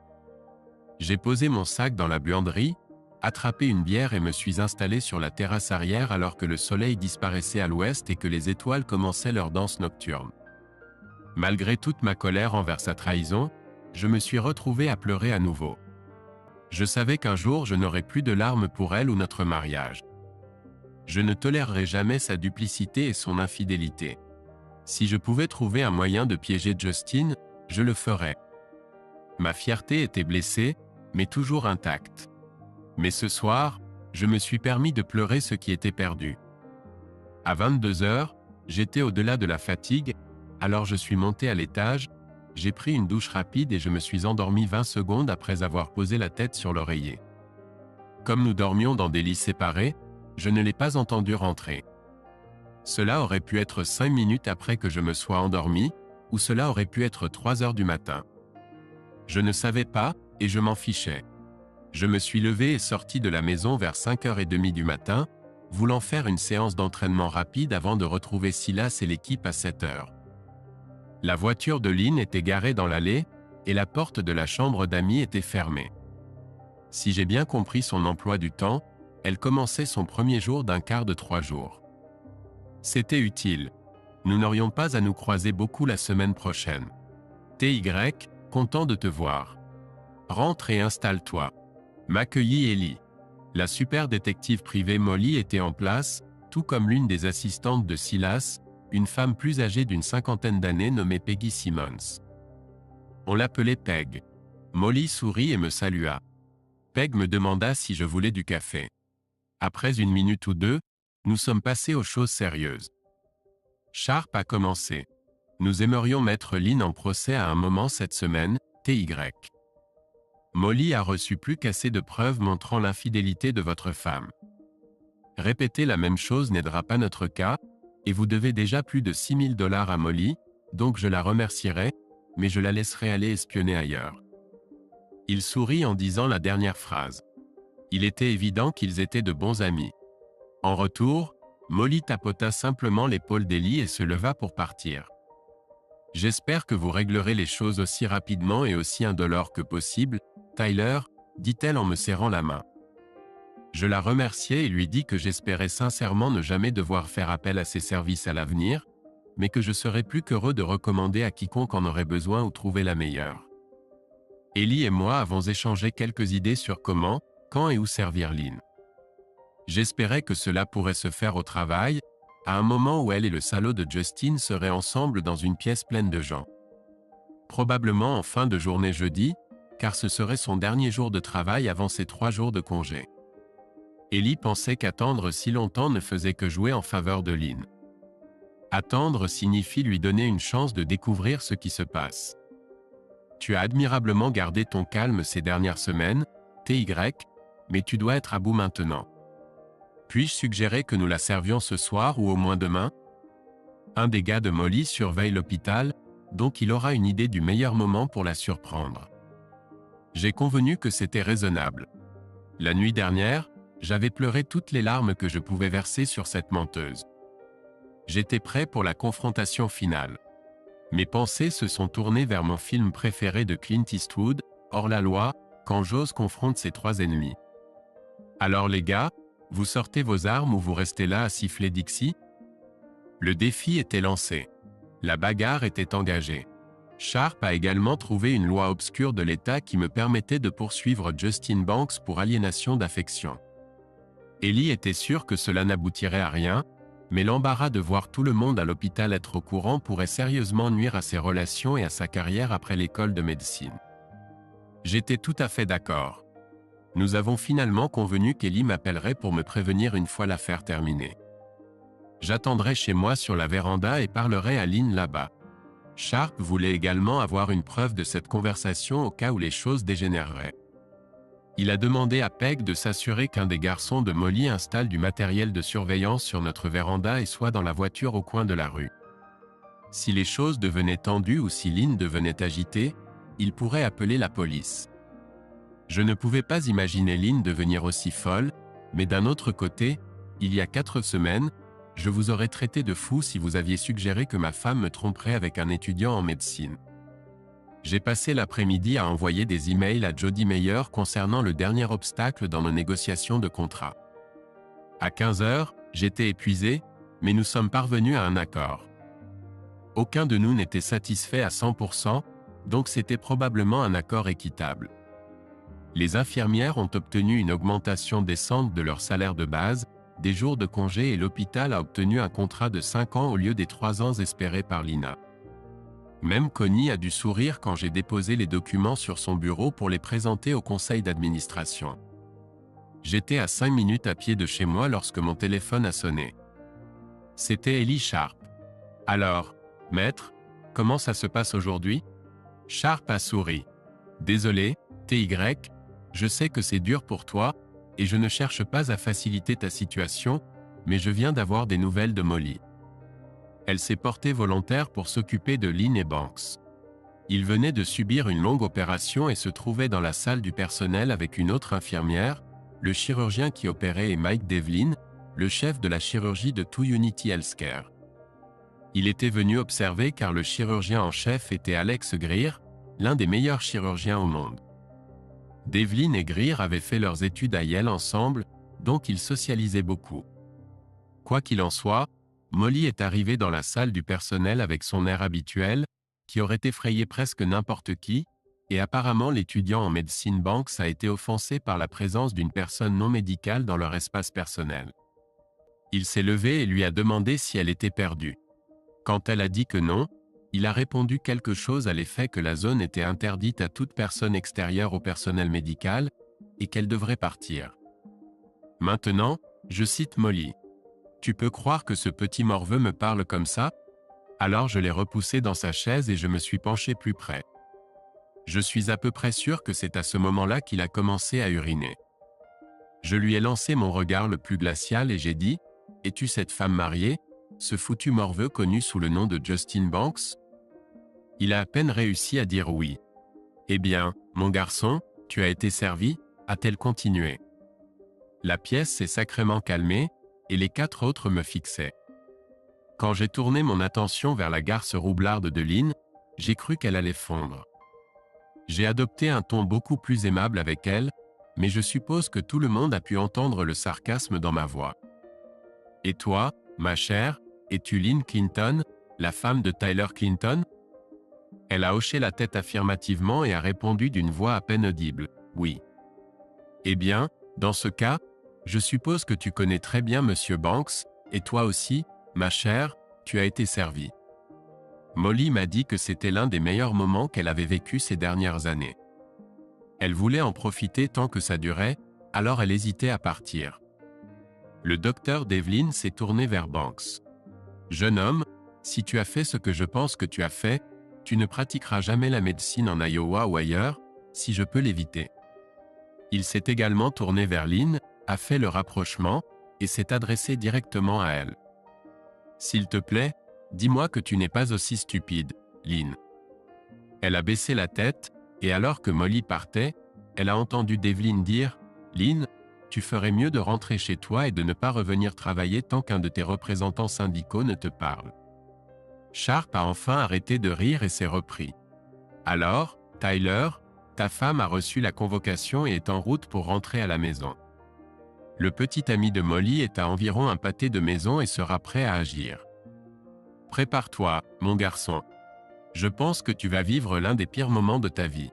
J'ai posé mon sac dans la buanderie, attrapé une bière et me suis installé sur la terrasse arrière alors que le soleil disparaissait à l'ouest et que les étoiles commençaient leur danse nocturne. Malgré toute ma colère envers sa trahison, je me suis retrouvé à pleurer à nouveau. Je savais qu'un jour je n'aurais plus de larmes pour elle ou notre mariage. Je ne tolérerai jamais sa duplicité et son infidélité. Si je pouvais trouver un moyen de piéger Justin, je le ferais. Ma fierté était blessée, mais toujours intacte. Mais ce soir, je me suis permis de pleurer ce qui était perdu. À 22 heures, j'étais au-delà de la fatigue, alors je suis monté à l'étage, j'ai pris une douche rapide et je me suis endormi 20 secondes après avoir posé la tête sur l'oreiller. Comme nous dormions dans des lits séparés, je ne l'ai pas entendu rentrer. Cela aurait pu être 5 minutes après que je me sois endormi, ou cela aurait pu être 3 heures du matin. Je ne savais pas, et je m'en fichais. Je me suis levé et sorti de la maison vers 5h30 du matin, voulant faire une séance d'entraînement rapide avant de retrouver Silas et l'équipe à 7h. La voiture de Lynn était garée dans l'allée, et la porte de la chambre d'amis était fermée. Si j'ai bien compris son emploi du temps, elle commençait son premier jour d'un quart de 3 jours. C'était utile. Nous n'aurions pas à nous croiser beaucoup la semaine prochaine. TY, content de te voir. Rentre et installe-toi. M'accueillit Ellie. La super détective privée Molly était en place, tout comme l'une des assistantes de Silas, une femme plus âgée d'une 50aine d'années nommée Peggy Simmons. On l'appelait Peg. Molly sourit et me salua. Peg me demanda si je voulais du café. Après 1 minute ou 2, nous sommes passés aux choses sérieuses. Sharp a commencé. Nous aimerions mettre Lynn en procès à un moment cette semaine, TY. Molly a reçu plus qu'assez de preuves montrant l'infidélité de votre femme. Répéter la même chose n'aidera pas notre cas, et vous devez déjà plus de 6 000 $ à Molly, donc je la remercierai, mais je la laisserai aller espionner ailleurs. » Il sourit en disant la dernière phrase. Il était évident qu'ils étaient de bons amis. En retour, Molly tapota simplement l'épaule d'Ellie et se leva pour partir. « J'espère que vous réglerez les choses aussi rapidement et aussi indolore que possible, Tyler, dit-elle en me serrant la main. Je la remerciai et lui dis que j'espérais sincèrement ne jamais devoir faire appel à ses services à l'avenir, mais que je serais plus qu'heureux de recommander à quiconque en aurait besoin ou trouver la meilleure. Ellie et moi avons échangé quelques idées sur comment, quand et où servir Lynn. J'espérais que cela pourrait se faire au travail, à un moment où elle et le salaud de Justin seraient ensemble dans une pièce pleine de gens. Probablement en fin de journée jeudi, car ce serait son dernier jour de travail avant ses 3 jours de congé. Ellie pensait qu'attendre si longtemps ne faisait que jouer en faveur de Lynn. Attendre signifie lui donner une chance de découvrir ce qui se passe. Tu as admirablement gardé ton calme ces dernières semaines, TY, mais tu dois être à bout maintenant. Puis-je suggérer que nous la servions ce soir ou au moins demain? Un des gars de Molly surveille l'hôpital, donc il aura une idée du meilleur moment pour la surprendre. J'ai convenu que c'était raisonnable. La nuit dernière, j'avais pleuré toutes les larmes que je pouvais verser sur cette menteuse. J'étais prêt pour la confrontation finale. Mes pensées se sont tournées vers mon film préféré de Clint Eastwood, Hors la loi, quand Joss confronte ses 3 ennemis. Alors les gars, vous sortez vos armes ou vous restez là à siffler Dixie? Le défi était lancé. La bagarre était engagée. Sharp a également trouvé une loi obscure de l'État qui me permettait de poursuivre Justin Banks pour aliénation d'affection. Ellie était sûre que cela n'aboutirait à rien, mais l'embarras de voir tout le monde à l'hôpital être au courant pourrait sérieusement nuire à ses relations et à sa carrière après l'école de médecine. J'étais tout à fait d'accord. Nous avons finalement convenu qu'Ellie m'appellerait pour me prévenir une fois l'affaire terminée. J'attendrai chez moi sur la véranda et parlerai à Lynn là-bas. Sharp voulait également avoir une preuve de cette conversation au cas où les choses dégénéreraient. Il a demandé à Peg de s'assurer qu'un des garçons de Molly installe du matériel de surveillance sur notre véranda et soit dans la voiture au coin de la rue. Si les choses devenaient tendues ou si Lynn devenait agitée, il pourrait appeler la police. Je ne pouvais pas imaginer Lynn devenir aussi folle, mais d'un autre côté, il y a 4 semaines, je vous aurais traité de fou si vous aviez suggéré que ma femme me tromperait avec un étudiant en médecine. J'ai passé l'après-midi à envoyer des emails à Jody Meyer concernant le dernier obstacle dans nos négociations de contrat. À 15 heures, j'étais épuisé, mais nous sommes parvenus à un accord. Aucun de nous n'était satisfait à 100%, donc c'était probablement un accord équitable. Les infirmières ont obtenu une augmentation décente de leur salaire de base, des jours de congé et l'hôpital a obtenu un contrat de 5 ans au lieu des 3 ans espérés par Lina. Même Connie a dû sourire quand j'ai déposé les documents sur son bureau pour les présenter au conseil d'administration. J'étais à 5 minutes à pied de chez moi lorsque mon téléphone a sonné. C'était Ellie Sharp. « Alors, maître, comment ça se passe aujourd'hui ?» Sharp a souri. « Désolé, TY, je sais que c'est dur pour toi, et je ne cherche pas à faciliter ta situation, mais je viens d'avoir des nouvelles de Molly. Elle s'est portée volontaire pour s'occuper de Lynn et Banks. Il venait de subir une longue opération et se trouvait dans la salle du personnel avec une autre infirmière, le chirurgien qui opérait est Mike Devlin, le chef de la chirurgie de 2 Unity Healthcare. Il était venu observer car le chirurgien en chef était Alex Greer, l'un des meilleurs chirurgiens au monde. Devlin et Greer avaient fait leurs études à Yale ensemble, donc ils socialisaient beaucoup. Quoi qu'il en soit, Molly est arrivée dans la salle du personnel avec son air habituel, qui aurait effrayé presque n'importe qui, et apparemment l'étudiant en médecine Banks a été offensé par la présence d'une personne non médicale dans leur espace personnel. Il s'est levé et lui a demandé si elle était perdue. Quand elle a dit que non, il a répondu quelque chose à l'effet que la zone était interdite à toute personne extérieure au personnel médical, et qu'elle devrait partir. Maintenant, je cite Molly. « Tu peux croire que ce petit morveux me parle comme ça ?» Alors je l'ai repoussé dans sa chaise et je me suis penché plus près. Je suis à peu près sûr que c'est à ce moment-là qu'il a commencé à uriner. Je lui ai lancé mon regard le plus glacial et j'ai dit « Es-tu cette femme mariée, ce foutu morveux connu sous le nom de Justin Banks ?» Il a à peine réussi à dire oui. « Eh bien, mon garçon, tu as été servi ?» a-t-elle continué. La pièce s'est sacrément calmée, et les 4 autres me fixaient. Quand j'ai tourné mon attention vers la garce roublarde de Lynn, j'ai cru qu'elle allait fondre. J'ai adopté un ton beaucoup plus aimable avec elle, mais je suppose que tout le monde a pu entendre le sarcasme dans ma voix. « Et toi, ma chère, es-tu Lynn Clinton, la femme de Tyler Clinton ?» Elle a hoché la tête affirmativement et a répondu d'une voix à peine audible « Oui. » Eh bien, dans ce cas, je suppose que tu connais très bien Monsieur Banks, et toi aussi, ma chère, tu as été servie. Molly m'a dit que c'était l'un des meilleurs moments qu'elle avait vécu ces dernières années. Elle voulait en profiter tant que ça durait, alors elle hésitait à partir. Le docteur Devlin s'est tourné vers Banks. « Jeune homme, si tu as fait ce que je pense que tu as fait, tu ne pratiqueras jamais la médecine en Iowa ou ailleurs, si je peux l'éviter. » Il s'est également tourné vers Lynn, a fait le rapprochement, et s'est adressé directement à elle. « S'il te plaît, dis-moi que tu n'es pas aussi stupide, Lynn. » Elle a baissé la tête, et alors que Molly partait, elle a entendu Devlin dire « Lynn, tu ferais mieux de rentrer chez toi et de ne pas revenir travailler tant qu'un de tes représentants syndicaux ne te parle. » Sharp a enfin arrêté de rire et s'est repris. « Alors, Tyler, ta femme a reçu la convocation et est en route pour rentrer à la maison. Le petit ami de Molly est à environ un pâté de maison et sera prêt à agir. Prépare-toi, mon garçon. Je pense que tu vas vivre l'un des pires moments de ta vie.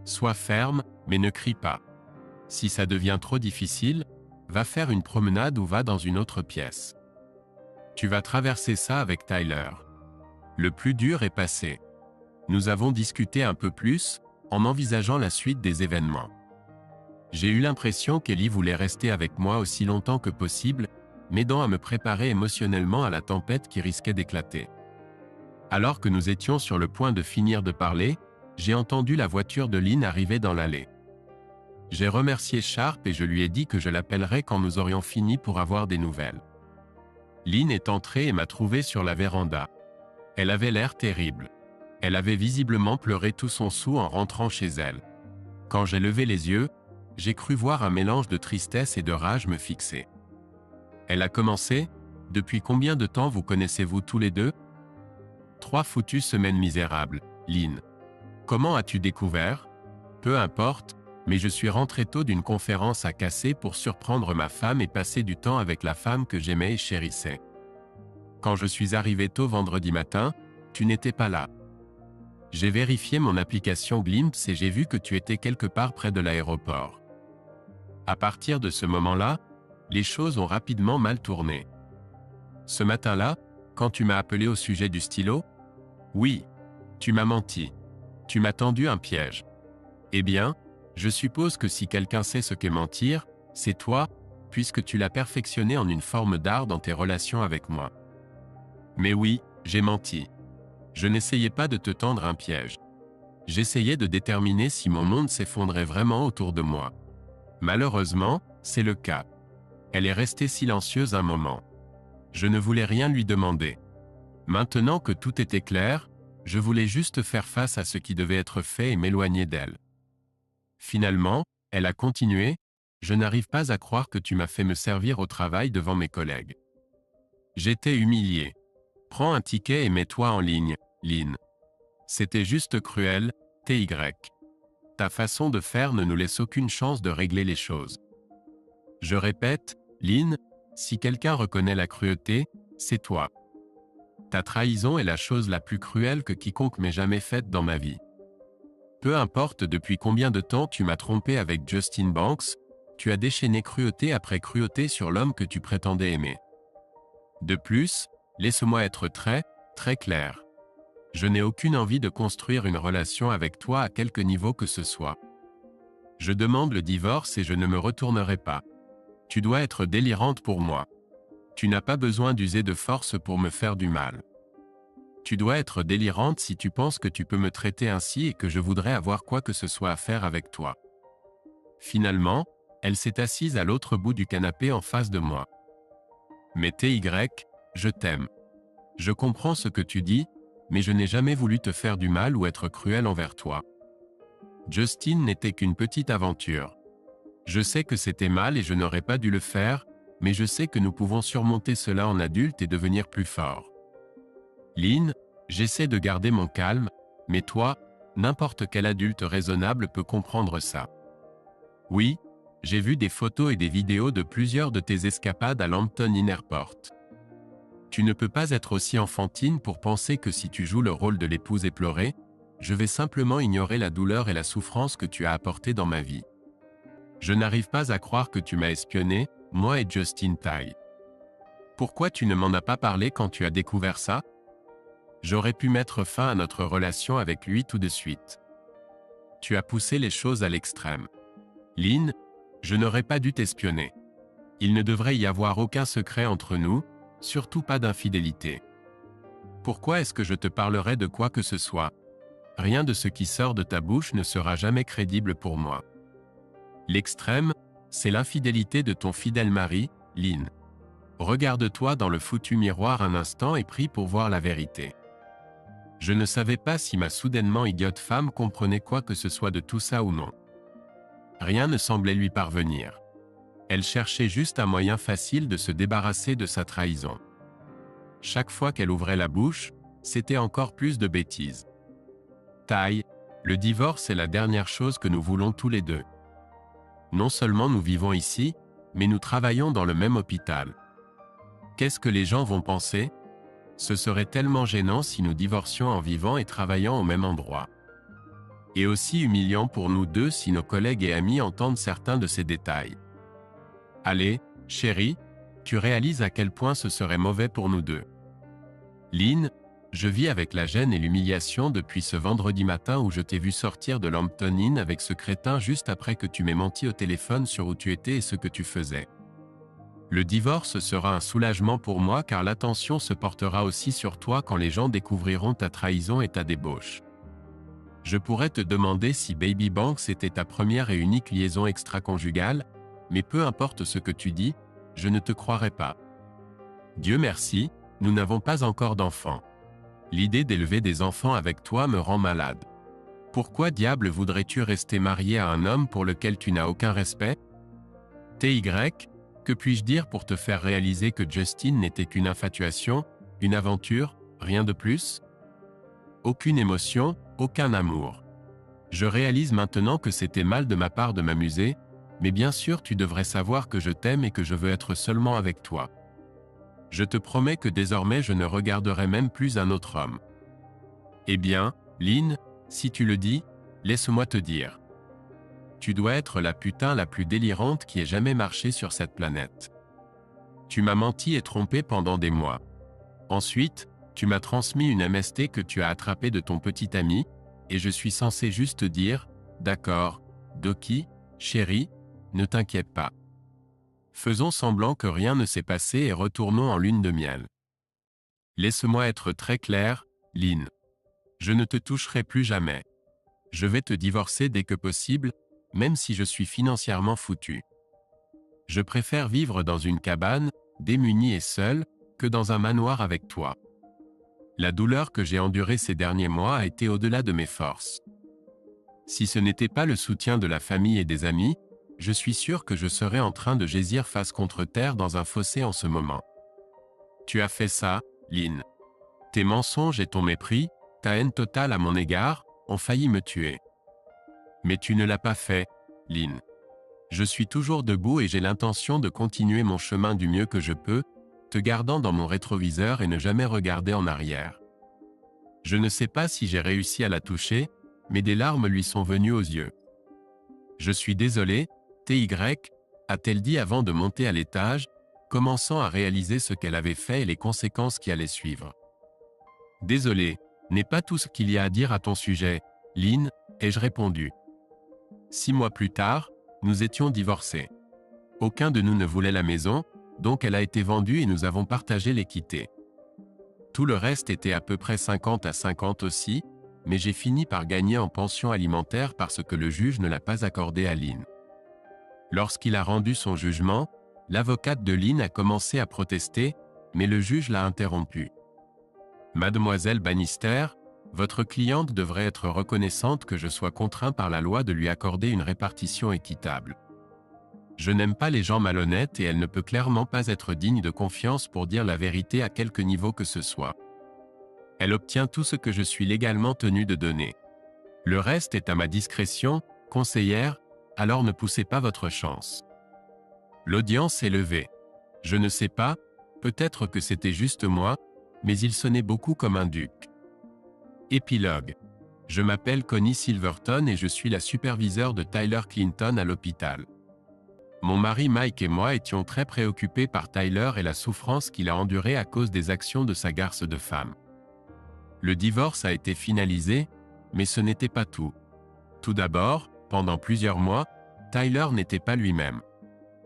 Sois ferme, mais ne crie pas. Si ça devient trop difficile, va faire une promenade ou va dans une autre pièce. Tu vas traverser ça avec Tyler. Le plus dur est passé. Nous avons discuté un peu plus, en envisageant la suite des événements. J'ai eu l'impression qu'Ellie voulait rester avec moi aussi longtemps que possible, m'aidant à me préparer émotionnellement à la tempête qui risquait d'éclater. Alors que nous étions sur le point de finir de parler, j'ai entendu la voiture de Lynn arriver dans l'allée. J'ai remercié Sharp et je lui ai dit que je l'appellerais quand nous aurions fini pour avoir des nouvelles. Lynn est entrée et m'a trouvé sur la véranda. Elle avait l'air terrible. Elle avait visiblement pleuré tout son soûl en rentrant chez elle. Quand j'ai levé les yeux, j'ai cru voir un mélange de tristesse et de rage me fixer. Elle a commencé « Depuis combien de temps vous connaissez-vous tous les deux ?»« 3 foutues semaines misérables, Lynn. »« Comment as-tu découvert ?»« Peu importe, mais je suis rentré tôt d'une conférence à Cassé pour surprendre ma femme et passer du temps avec la femme que j'aimais et chérissais. Quand je suis arrivé tôt vendredi matin, tu n'étais pas là. J'ai vérifié mon application Glimpse et j'ai vu que tu étais quelque part près de l'aéroport. À partir de ce moment-là, les choses ont rapidement mal tourné. Ce matin-là, quand tu m'as appelé au sujet du stylo, oui, tu m'as menti. Tu m'as tendu un piège. Eh bien, je suppose que si quelqu'un sait ce qu'est mentir, c'est toi, puisque tu l'as perfectionné en une forme d'art dans tes relations avec moi. Mais oui, j'ai menti. Je n'essayais pas de te tendre un piège. J'essayais de déterminer si mon monde s'effondrait vraiment autour de moi. Malheureusement, c'est le cas. Elle est restée silencieuse un moment. Je ne voulais rien lui demander. Maintenant que tout était clair, je voulais juste faire face à ce qui devait être fait et m'éloigner d'elle. Finalement, elle a continué, « Je n'arrive pas à croire que tu m'as fait me servir au travail devant mes collègues. J'étais humilié. Prends un ticket et mets-toi en ligne, Lynn. C'était juste cruel, TY. Ta façon de faire ne nous laisse aucune chance de régler les choses. Je répète, Lynn, si quelqu'un reconnaît la cruauté, c'est toi. Ta trahison est la chose la plus cruelle que quiconque m'ait jamais faite dans ma vie. Peu importe depuis combien de temps tu m'as trompé avec Justin Banks, tu as déchaîné cruauté après cruauté sur l'homme que tu prétendais aimer. De plus, laisse-moi être très, très clair. Je n'ai aucune envie de construire une relation avec toi à quelque niveau que ce soit. Je demande le divorce et je ne me retournerai pas. Tu dois être délirante pour moi. Tu n'as pas besoin d'user de force pour me faire du mal. Tu dois être délirante si tu penses que tu peux me traiter ainsi et que je voudrais avoir quoi que ce soit à faire avec toi. Finalement, Elle s'est assise à l'autre bout du canapé en face de moi. Mais TY, je t'aime. Je comprends ce que tu dis, mais je n'ai jamais voulu te faire du mal ou être cruel envers toi. Justin n'était qu'une petite aventure. Je sais que c'était mal et je n'aurais pas dû le faire, mais je sais que nous pouvons surmonter cela en adulte et devenir plus forts. Lynn, j'essaie de garder mon calme, mais toi, n'importe quel adulte raisonnable peut comprendre ça. Oui, j'ai vu des photos et des vidéos de plusieurs de tes escapades à Lambton Airport. Tu ne peux pas être aussi enfantine pour penser que si tu joues le rôle de l'épouse éplorée, je vais simplement ignorer la douleur et la souffrance que tu as apportées dans ma vie. Je n'arrive pas à croire que tu m'as espionné, moi et Justin Ty. Pourquoi tu ne m'en as pas parlé quand tu as découvert ça? J'aurais pu mettre fin à notre relation avec lui tout de suite. Tu as poussé les choses à l'extrême. Lynn, je n'aurais pas dû t'espionner. Il ne devrait y avoir aucun secret entre nous, surtout pas d'infidélité. Pourquoi est-ce que je te parlerais de quoi que ce soit? Rien de ce qui sort de ta bouche ne sera jamais crédible pour moi. L'extrême, c'est l'infidélité de ton fidèle mari, Lynn. Regarde-toi dans le foutu miroir un instant et prie pour voir la vérité. Je ne savais pas si ma soudainement idiote femme comprenait quoi que ce soit de tout ça ou non. Rien ne semblait lui parvenir. Elle cherchait juste un moyen facile de se débarrasser de sa trahison. Chaque fois qu'elle ouvrait la bouche, c'était encore plus de bêtises. Ty, le divorce est la dernière chose que nous voulons tous les deux. Non seulement nous vivons ici, mais nous travaillons dans le même hôpital. Qu'est-ce que les gens vont penser? Ce serait tellement gênant si nous divorcions en vivant et travaillant au même endroit. Et aussi humiliant pour nous deux si nos collègues et amis entendent certains de ces détails. Allez, chérie, tu réalises à quel point ce serait mauvais pour nous deux. Lynn, je vis avec la gêne et l'humiliation depuis ce vendredi matin où je t'ai vu sortir de Lambton Inn avec ce crétin juste après que tu m'aies menti au téléphone sur où tu étais et ce que tu faisais. Le divorce sera un soulagement pour moi car l'attention se portera aussi sur toi quand les gens découvriront ta trahison et ta débauche. Je pourrais te demander si Baby Banks était ta première et unique liaison extra-conjugale, mais peu importe ce que tu dis, je ne te croirai pas. Dieu merci, nous n'avons pas encore d'enfants. L'idée d'élever des enfants avec toi me rend malade. Pourquoi diable voudrais-tu rester marié à un homme pour lequel tu n'as aucun respect? TY, que puis-je dire pour te faire réaliser que Justin n'était qu'une infatuation, une aventure, rien de plus? Aucune émotion, aucun amour. Je réalise maintenant que c'était mal de ma part de m'amuser, mais bien sûr tu devrais savoir que je t'aime et que je veux être seulement avec toi. Je te promets que désormais je ne regarderai même plus un autre homme. Eh bien, Lynn, si tu le dis, laisse-moi te dire. Tu dois être la putain la plus délirante qui ait jamais marché sur cette planète. Tu m'as menti et trompé pendant des mois. Ensuite, tu m'as transmis une MST que tu as attrapée de ton petit ami, et je suis censé juste dire, d'accord, Doki, chérie, ne t'inquiète pas. Faisons semblant que rien ne s'est passé et retournons en lune de miel. Laisse-moi être très clair, Lynn. Je ne te toucherai plus jamais. Je vais te divorcer dès que possible, même si je suis financièrement foutu. Je préfère vivre dans une cabane, démunie et seule, que dans un manoir avec toi. La douleur que j'ai endurée ces derniers mois a été au-delà de mes forces. Si ce n'était pas le soutien de la famille et des amis, je suis sûr que je serais en train de gésir face contre terre dans un fossé en ce moment. Tu as fait ça, Lynn. Tes mensonges et ton mépris, ta haine totale à mon égard, ont failli me tuer. Mais tu ne l'as pas fait, Lynn. Je suis toujours debout et j'ai l'intention de continuer mon chemin du mieux que je peux, te gardant dans mon rétroviseur et ne jamais regarder en arrière. Je ne sais pas si j'ai réussi à la toucher, mais des larmes lui sont venues aux yeux. Je suis désolé, TY, a-t-elle dit avant de monter à l'étage, commençant à réaliser ce qu'elle avait fait et les conséquences qui allaient suivre. Désolé, n'est pas tout ce qu'il y a à dire à ton sujet, Lynn, ai-je répondu. 6 mois plus tard, nous étions divorcés. Aucun de nous ne voulait la maison, donc elle a été vendue et nous avons partagé l'équité. Tout le reste était à peu près 50 à 50 aussi, mais j'ai fini par gagner en pension alimentaire parce que le juge ne l'a pas accordé à Lynn. Lorsqu'il a rendu son jugement, l'avocate de Lynn a commencé à protester, mais le juge l'a interrompu. Mademoiselle Bannister, votre cliente devrait être reconnaissante que je sois contraint par la loi de lui accorder une répartition équitable. Je n'aime pas les gens malhonnêtes et elle ne peut clairement pas être digne de confiance pour dire la vérité à quelque niveau que ce soit. Elle obtient tout ce que je suis légalement tenu de donner. Le reste est à ma discrétion, conseillère, alors ne poussez pas votre chance. L'audience est levée. Je ne sais pas, peut-être que c'était juste moi, mais il sonnait beaucoup comme un duc. Épilogue. Je m'appelle Connie Silverton et je suis la superviseure de Tyler Clinton à l'hôpital. Mon mari Mike et moi étions très préoccupés par Tyler et la souffrance qu'il a endurée à cause des actions de sa garce de femme. Le divorce a été finalisé, mais ce n'était pas tout. Tout d'abord, pendant plusieurs mois, Tyler n'était pas lui-même.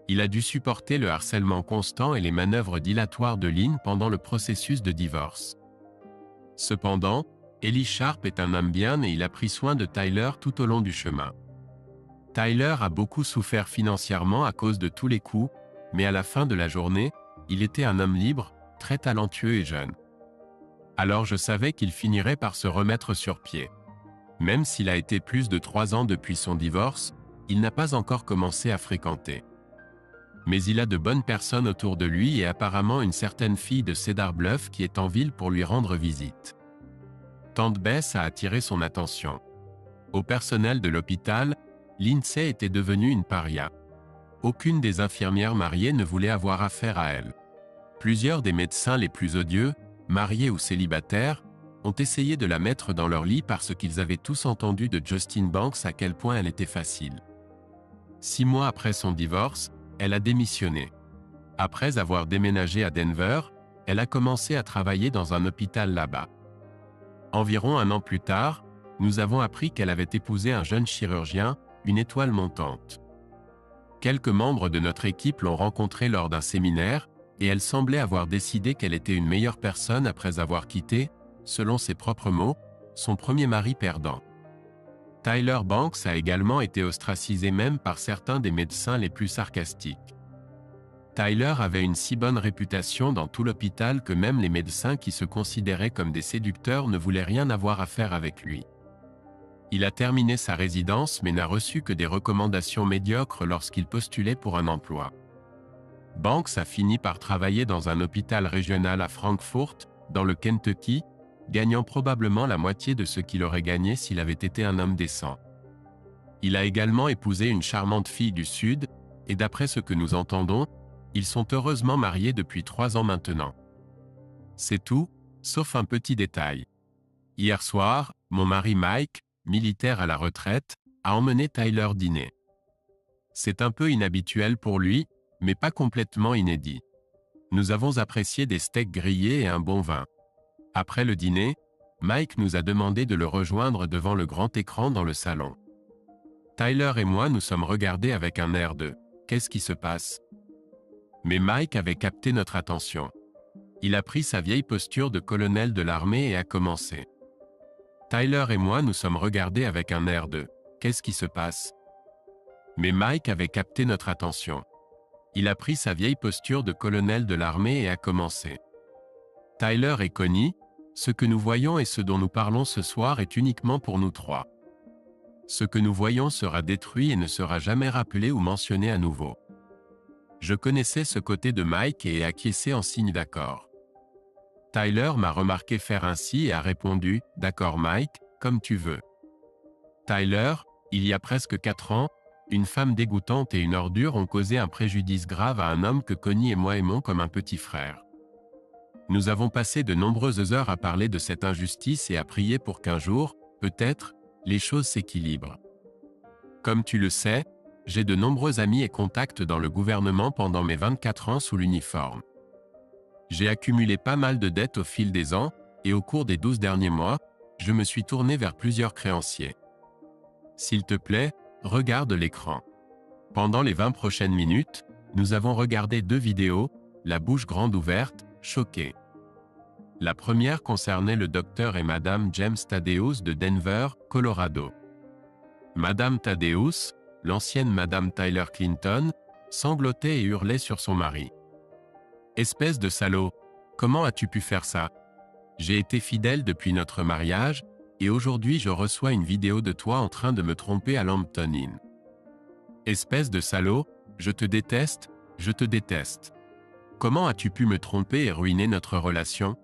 Il a dû supporter le harcèlement constant et les manœuvres dilatoires de Lynn pendant le processus de divorce. Cependant, Ellie Sharp est un homme bien et il a pris soin de Tyler tout au long du chemin. Tyler a beaucoup souffert financièrement à cause de tous les coups, mais à la fin de la journée, il était un homme libre, très talentueux et jeune. Alors je savais qu'il finirait par se remettre sur pied. Même s'il a été plus de 3 ans depuis son divorce, il n'a pas encore commencé à fréquenter. Mais il a de bonnes personnes autour de lui et apparemment une certaine fille de Cedar Bluff qui est en ville pour lui rendre visite. Tante Bess a attiré son attention. Au personnel de l'hôpital, Lindsay était devenue une paria. Aucune des infirmières mariées ne voulait avoir affaire à elle. Plusieurs des médecins les plus odieux, mariés ou célibataires, ont essayé de la mettre dans leur lit parce qu'ils avaient tous entendu de Justin Banks à quel point elle était facile. 6 mois après son divorce, elle a démissionné. Après avoir déménagé à Denver, elle a commencé à travailler dans un hôpital là-bas. Environ 1 an plus tard, nous avons appris qu'elle avait épousé un jeune chirurgien, une étoile montante. Quelques membres de notre équipe l'ont rencontrée lors d'un séminaire, et elle semblait avoir décidé qu'elle était une meilleure personne après avoir quitté, selon ses propres mots, son premier mari perdant. Tyler Banks a également été ostracisé même par certains des médecins les plus sarcastiques. Tyler avait une si bonne réputation dans tout l'hôpital que même les médecins qui se considéraient comme des séducteurs ne voulaient rien avoir à faire avec lui. Il a terminé sa résidence mais n'a reçu que des recommandations médiocres lorsqu'il postulait pour un emploi. Banks a fini par travailler dans un hôpital régional à Frankfort, dans le Kentucky, gagnant probablement la moitié de ce qu'il aurait gagné s'il avait été un homme décent. Il a également épousé une charmante fille du Sud, et d'après ce que nous entendons, ils sont heureusement mariés depuis 3 ans maintenant. C'est tout, sauf un petit détail. Hier soir, mon mari Mike, militaire à la retraite, a emmené Tyler dîner. C'est un peu inhabituel pour lui, mais pas complètement inédit. Nous avons apprécié des steaks grillés et un bon vin. Après le dîner, Mike nous a demandé de le rejoindre devant le grand écran dans le salon. Tyler et moi nous sommes regardés avec un air de « Qu'est-ce qui se passe ?» Mais Mike avait capté notre attention. Il a pris sa vieille posture de colonel de l'armée et a commencé. Tyler et moi nous sommes regardés avec un air de « Qu'est-ce qui se passe ?» Mais Mike avait capté notre attention. Il a pris sa vieille posture de colonel de l'armée et a commencé. Tyler et Connie, ce que nous voyons et ce dont nous parlons ce soir est uniquement pour nous trois. Ce que nous voyons sera détruit et ne sera jamais rappelé ou mentionné à nouveau. Je connaissais ce côté de Mike et ai acquiescé en signe d'accord. Tyler m'a remarqué faire ainsi et a répondu « D'accord Mike, comme tu veux ». Tyler, il y a presque 4 ans, une femme dégoûtante et une ordure ont causé un préjudice grave à un homme que Connie et moi aimons comme un petit frère. Nous avons passé de nombreuses heures à parler de cette injustice et à prier pour qu'un jour, peut-être, les choses s'équilibrent. Comme tu le sais, j'ai de nombreux amis et contacts dans le gouvernement pendant mes 24 ans sous l'uniforme. J'ai accumulé pas mal de dettes au fil des ans, et au cours des 12 derniers mois, je me suis tourné vers plusieurs créanciers. S'il te plaît, regarde l'écran. Pendant les 20 prochaines minutes, nous avons regardé 2 vidéos, la bouche grande ouverte, choquée. La première concernait le docteur et Madame James Thaddeus de Denver, Colorado. Madame Thaddeus, l'ancienne Madame Tyler Clinton, sanglotait et hurlait sur son mari. « Espèce de salaud, comment as-tu pu faire ça? J'ai été fidèle depuis notre mariage, et aujourd'hui je reçois une vidéo de toi en train de me tromper à Lambton Inn. Espèce de salaud, je te déteste, je te déteste. Comment as-tu pu me tromper et ruiner notre relation?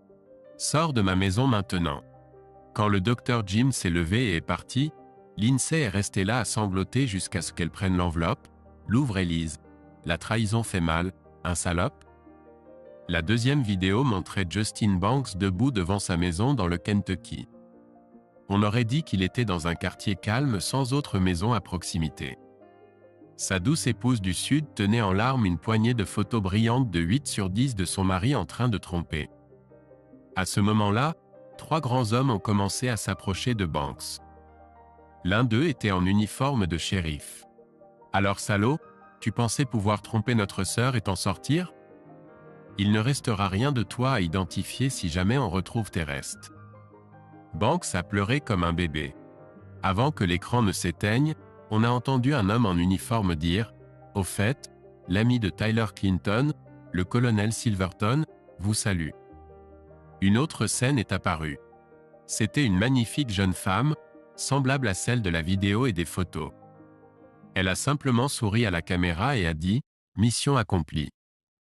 Sors de ma maison maintenant. » Quand le docteur Jim s'est levé et est parti, Lindsay est restée là à sangloter jusqu'à ce qu'elle prenne l'enveloppe, l'ouvre et lise. La trahison fait mal, un salope? La deuxième vidéo montrait Justin Banks debout devant sa maison dans le Kentucky. On aurait dit qu'il était dans un quartier calme sans autre maison à proximité. Sa douce épouse du Sud tenait en larmes une poignée de photos brillantes de 8 sur 10 de son mari en train de tromper. À ce moment-là, 3 grands hommes ont commencé à s'approcher de Banks. L'un d'eux était en uniforme de shérif. « Alors salaud, tu pensais pouvoir tromper notre sœur et t'en sortir? Il ne restera rien de toi à identifier si jamais on retrouve tes restes. » Banks a pleuré comme un bébé. Avant que l'écran ne s'éteigne, on a entendu un homme en uniforme dire « Au fait, l'ami de Tyler Clinton, le colonel Silverton, vous salue. » Une autre scène est apparue. C'était une magnifique jeune femme, semblable à celle de la vidéo et des photos. Elle a simplement souri à la caméra et a dit « Mission accomplie ».